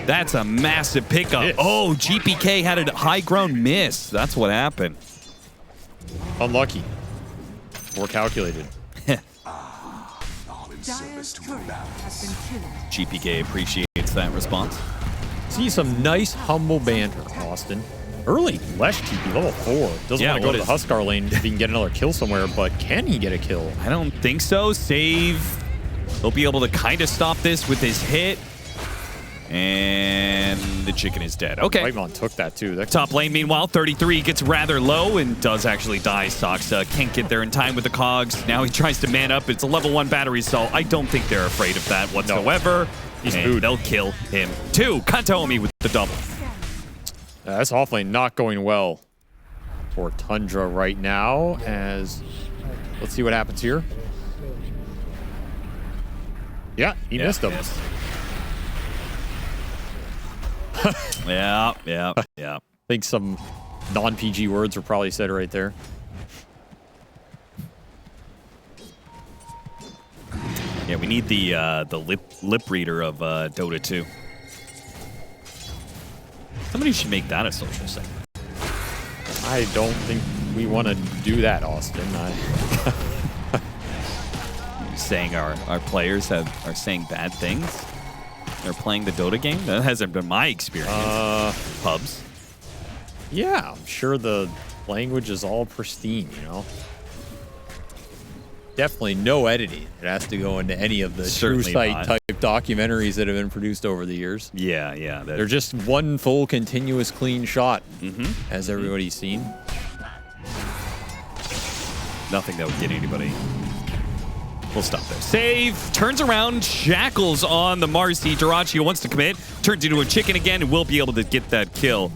that's a massive pickup. Yes. Oh, GPK had a high ground miss. That's what happened. Dire's Unlucky. More calculated. turret has been killed. GPK appreciates that response. See some nice humble banter, Austin. Early Lesh TP, level 4. Doesn't Yeah, want to go what to the is- Huskar lane if he can get another kill somewhere, but can he get a kill? I don't think so. Save. He'll be able to kind of stop this with his hit. And the chicken is dead. Okay. Whitemon took that too. That Top lane, meanwhile, 33 gets rather low and does actually die. Soxa can't get there in time with the cogs. Now he tries to man up. It's a level 1 battery, so I don't think they're afraid of that whatsoever. He's and booed. they'll kill him too. Kantomi with the double. That's off lane not going well for Tundra right now as let's see what happens here. Yeah, he missed him. Yeah. I think some non-PG words were probably said right there. Yeah, we need the lip reader of Dota 2. Somebody should make that a social segment. I don't think we want to do that, Austin. Saying our players are saying bad things. They're playing the Dota game. That hasn't been my experience. Pubs. Yeah, I'm sure the language is all pristine, you know. Definitely no editing. It has to go into any of the true Certainly site not. type documentaries that have been produced over the years. Yeah, yeah. They're just one full continuous clean shot, as everybody's seen. Nothing that would get anybody. We'll stop there. Save. Turns around. Shackles on the Marcy. Dyrachyo wants to commit. Turns into a chicken again and will be able to get that kill.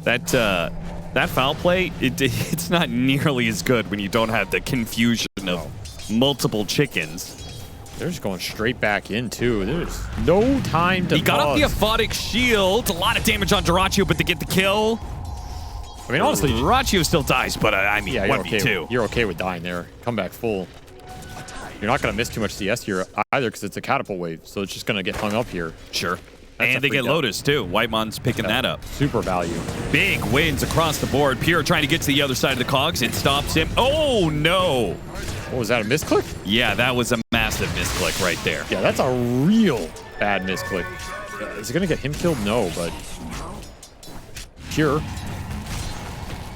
That foul play, it's not nearly as good when you don't have the confusion of multiple chickens. They're just going straight back in, too. There's no time to He got pause. up the aphotic shield. A lot of damage on Dyrachyo, but to get the kill. I mean, honestly, Dyrachyo still dies, but I mean, yeah, you're 1v2. okay. You're okay with dying there. Come back full. You're not going to miss too much CS here either because it's a catapult wave, so it's just going to get hung up here. Sure. That's And a they free get dump. Lotus, too. Whitemon's picking that up. Super value. Big wins across the board. Pure trying to get to the other side of the cogs. It stops him. Oh, no. What was that, a misclick? Yeah, that was a massive misclick right there. Yeah, that's a real bad misclick. Is it going to get him killed? No, but Pure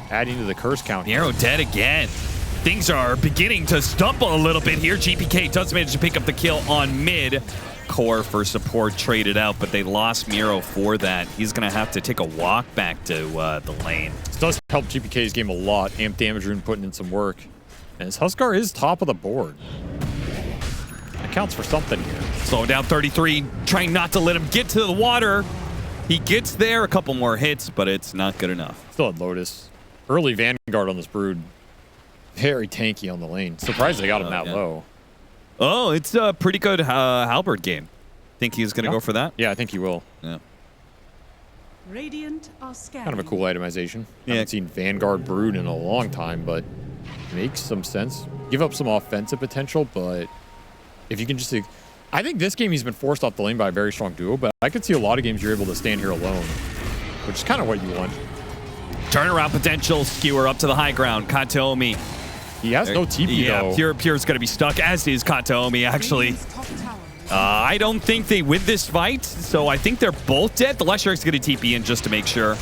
adding to the curse count. Nero dead again. Things are beginning to stumble a little bit here. GPK does manage to pick up the kill on mid. Core for support traded out, but they lost Miro for that. He's going to have to take a walk back to the lane. This does help GPK's game a lot. Amp damage rune putting in some work. And his Huskar is top of the board. That counts for something here. Slowing down 33, trying not to let him get to the water. He gets there, a couple more hits, but it's not good enough. Still had Lotus. Early Vanguard on this Brood. Very tanky on the lane. Surprised they got him that yeah. low. Oh, it's a pretty good halberd game. Think he's going to go for that? Yeah, I think he will. Yeah. Radiant are scanning. Kind of a cool itemization. Yeah. Haven't seen Vanguard Brood in a long time, but makes some sense. Give up some offensive potential, but if you can just... I think this game he's been forced off the lane by a very strong duo, but I could see a lot of games you're able to stand here alone, which is kind of what you want. Turnaround potential, skewer up to the high ground. Kataomi. He has no TP, though. Pure's going to be stuck, as is Kataomi, actually. Radiant's top tower. I don't think they win this fight, so I think they're both dead. The Leshark's going to TP in just to make sure.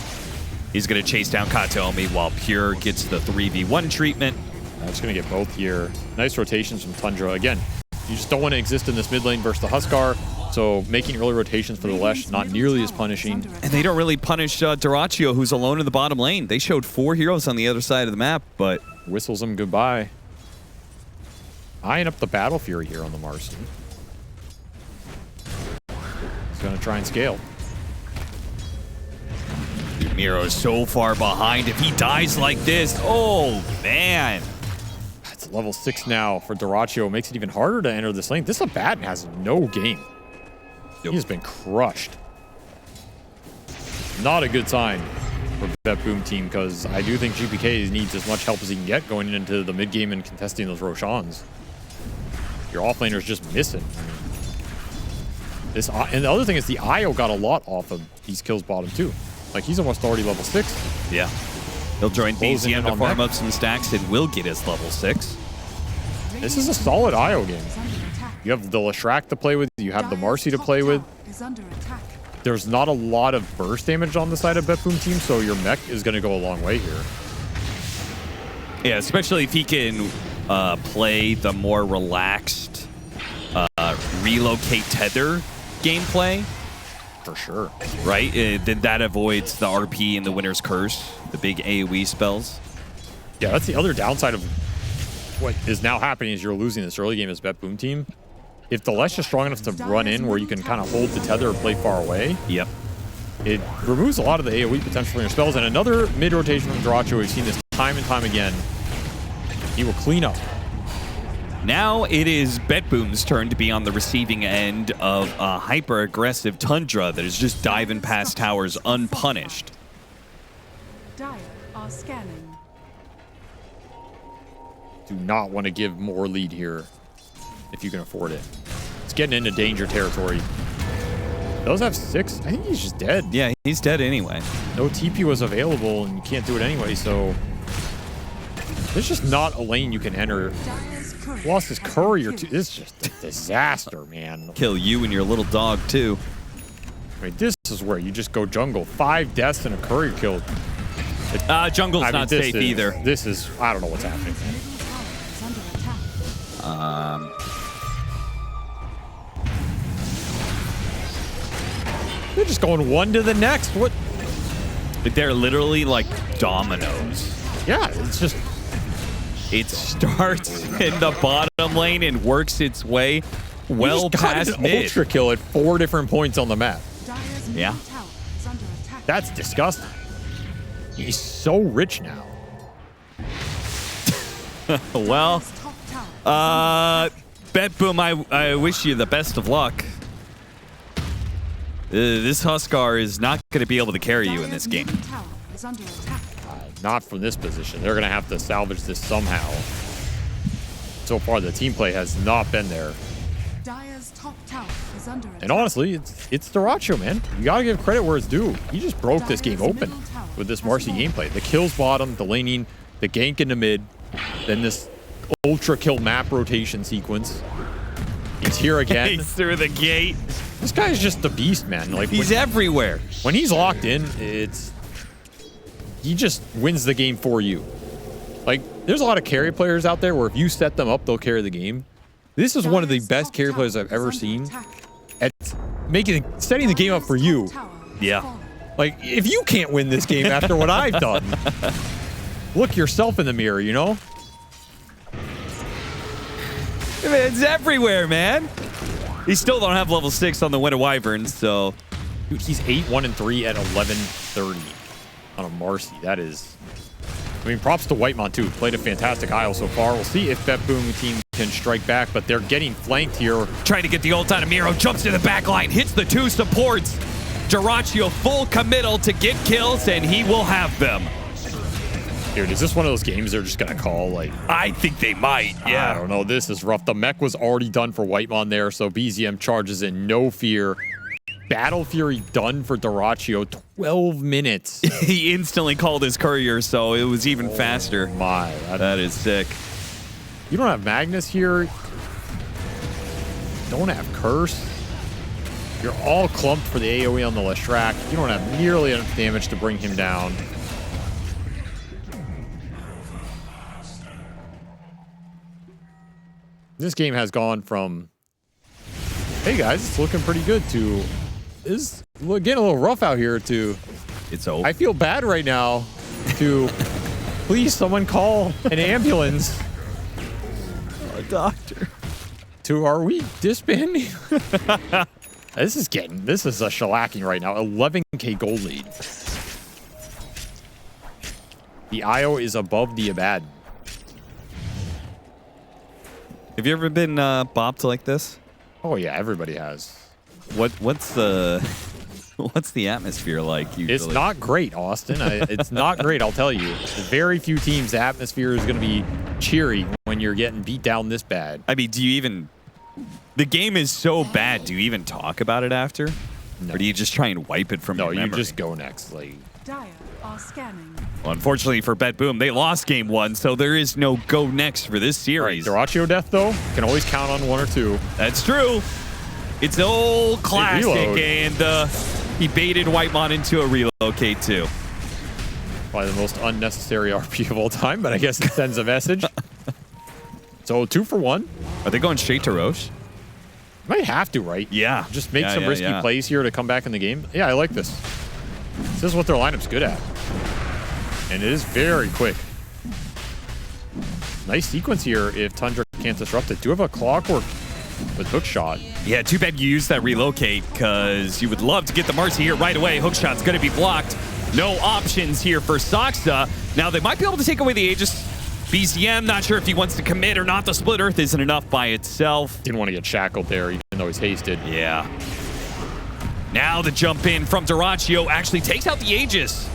He's going to chase down Kataomi while Pure gets the 3v1 treatment. That's going to get both here. Nice rotations from Tundra. Again, you just don't want to exist in this mid lane versus the Huskar, so making early rotations for the Lesh, not nearly as punishing. And they don't really punish Dyrachyo, who's alone in the bottom lane. They showed 4 heroes on the other side of the map, but... Whistles him goodbye. Eyeing up the Battle Fury here on the Marcy. He's going to try and scale. Miro's so far behind. If he dies like this, oh, man. It's level 6 now for Dyrachyo. Makes it even harder to enter this lane. This Abaddon has no game. Nope. He has been crushed. Not a good sign for BetBoom team, because I do think GPK needs as much help as he can get going into the mid game and contesting those Roshans. Your offlaner's just missing. I mean, this, and the other thing is the IO got a lot off of these kills bottom too. Like, he's almost already level 6. Yeah. He'll join Closing BZM in to on farm that. up some stacks and will get his level 6. This is a solid IO game. Is under attack. You have the Leshrac to play with. You have the Dire's Marcy to top play with. tower is under attack. There's not a lot of burst damage on the side of BetBoom team, so your mech is going to go a long way here. Yeah, especially if he can play the more relaxed relocate tether gameplay, For sure. right? Then that avoids the RP and the Winter's Curse, the big AoE spells. Yeah, that's the other downside of what is now happening is you're losing this early game as BetBoom team. If the Lesh is strong enough to run in where you can kind of hold the tether or play far away, Yep. it removes a lot of the AoE potential from your spells. And another mid-rotation from Dyrachyo, we've seen this time and time again. He will clean up. Now it is BetBoom's turn to be on the receiving end of a hyper-aggressive Tundra that is just diving past towers unpunished. Dire are scanning. Do not want to give more lead here if you can afford it. It's getting into danger territory. Does have 6. I think he's just dead. Yeah, he's dead anyway. No TP was available, and you can't do it anyway, so there's just not a lane you can enter. Lost his courier too. This is just a disaster, man. Kill you and your little dog too. I mean, this is where you just go jungle. 5 deaths and a courier kill. Jungle's not safe either. This is, I don't know what's happening, man. They're just going one to the next. What? They're literally like dominoes. Yeah, it's just. It starts in the bottom lane and works its way well past an mid. ultra kill at 4 different points on the map. Yeah. That's disgusting. He's so rich now. Well, BetBoom, I wish you the best of luck. This Huskar is not going to be able to carry you in this game. Not from this position. They're going to have to salvage this somehow. So far, the team play has not been there. And honestly, it's Dyrachyo, man. You got to give credit where it's due. He just broke this game open with this Marcy gameplay. The kills bottom, the laning, the gank into mid, then this ultra kill map rotation sequence. He's here again. He's through the gate. This guy is just a beast, man. Like he's everywhere. When he's locked in, he just wins the game for you. Like, there's a lot of carry players out there where if you set them up, they'll carry the game. This is one of the best carry players I've ever seen at setting the game up for you. Yeah. Like, if you can't win this game after what I've done, look yourself in the mirror, you know? It's everywhere, man. He still don't have level 6 on the Winter Wyverns, so. Dude, he's 8-1-3 at 11:30 on a Marcy. That is. I mean, props to Whitemon too. Played a fantastic Isle so far. We'll see if BetBoom team can strike back, but they're getting flanked here. Trying to get the ult on Amiro, jumps to the back line, hits the 2 supports. Dyrachyo full committal to get kills, and he will have them. Dude, is this one of those games they're just going to call? Like, I think they might, yeah. I don't know. This is rough. The mech was already done for Whitemon there, so BZM charges in, no fear. Battle Fury done for Dyrachyo, 12 minutes. He instantly called his courier, so it was even faster. My, that is sick. You don't have Magnus here. Don't have Curse. You're all clumped for the AoE on the Leshrac. You don't have nearly enough damage to bring him down. This game has gone from, hey guys, it's looking pretty good, to is getting a little rough out here, to it's over. I feel bad right now, to please someone call an ambulance. A doctor. To are we disbanding? This is a shellacking right now. 11k gold lead. The IO is above the Abad. Have you ever been bopped like this? Oh yeah, everybody has. What's the atmosphere like usually? It's not great, Austin. It's not great, I'll tell you. Very few teams' atmosphere is going to be cheery when you're getting beat down this bad. I mean, do you even... The game is so bad, do you even talk about it after? No. Or do you just try and wipe it from your memory? No, you just go next. Like, Dire are scanning. Well, unfortunately for BetBoom, they lost game 1, so there is no go next for this series. right, Dyrachyo death, though, can always count on 1 or 2. That's true. It's an old classic, reload. and he baited Whitemon into a relocate, too. Probably the most unnecessary RP of all time, but I guess it sends a message. So 2 for 1. Are they going straight to Roche? Might have to, right? Yeah. Just make some risky plays here to come back in the game. Yeah, I like this. This is what their lineup's good at. And it is very quick. Nice sequence here if Tundra can't disrupt it. Do have a clockwork with hookshot. Yeah, too bad you used that relocate, because you would love to get the Marcy here right away. Hookshot's going to be blocked. No options here for Soxa. Now, they might be able to take away the Aegis. BZM, not sure if he wants to commit or not. The Split Earth isn't enough by itself. Didn't want to get shackled there, even though he's hasted. Yeah. Now the jump in from Dyrachyo actually takes out the Aegis.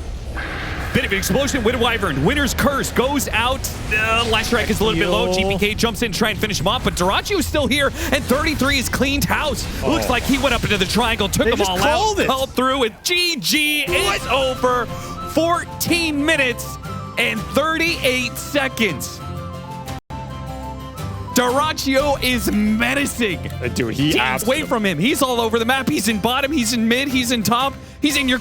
Bit of an explosion. Wind Wyvern. Winner's Curse goes out. Last strike is a little bit low. GPK jumps in to try and finish him off, but Duraggio is still here, and 33 is cleaned house. Looks like he went up into the triangle, took them all out, called through, and GG is over. 14 minutes and 38 seconds. Duraggio is menacing. Dude, he Teams away from him. He's all over the map. He's in bottom. He's in mid. He's in top. He's in your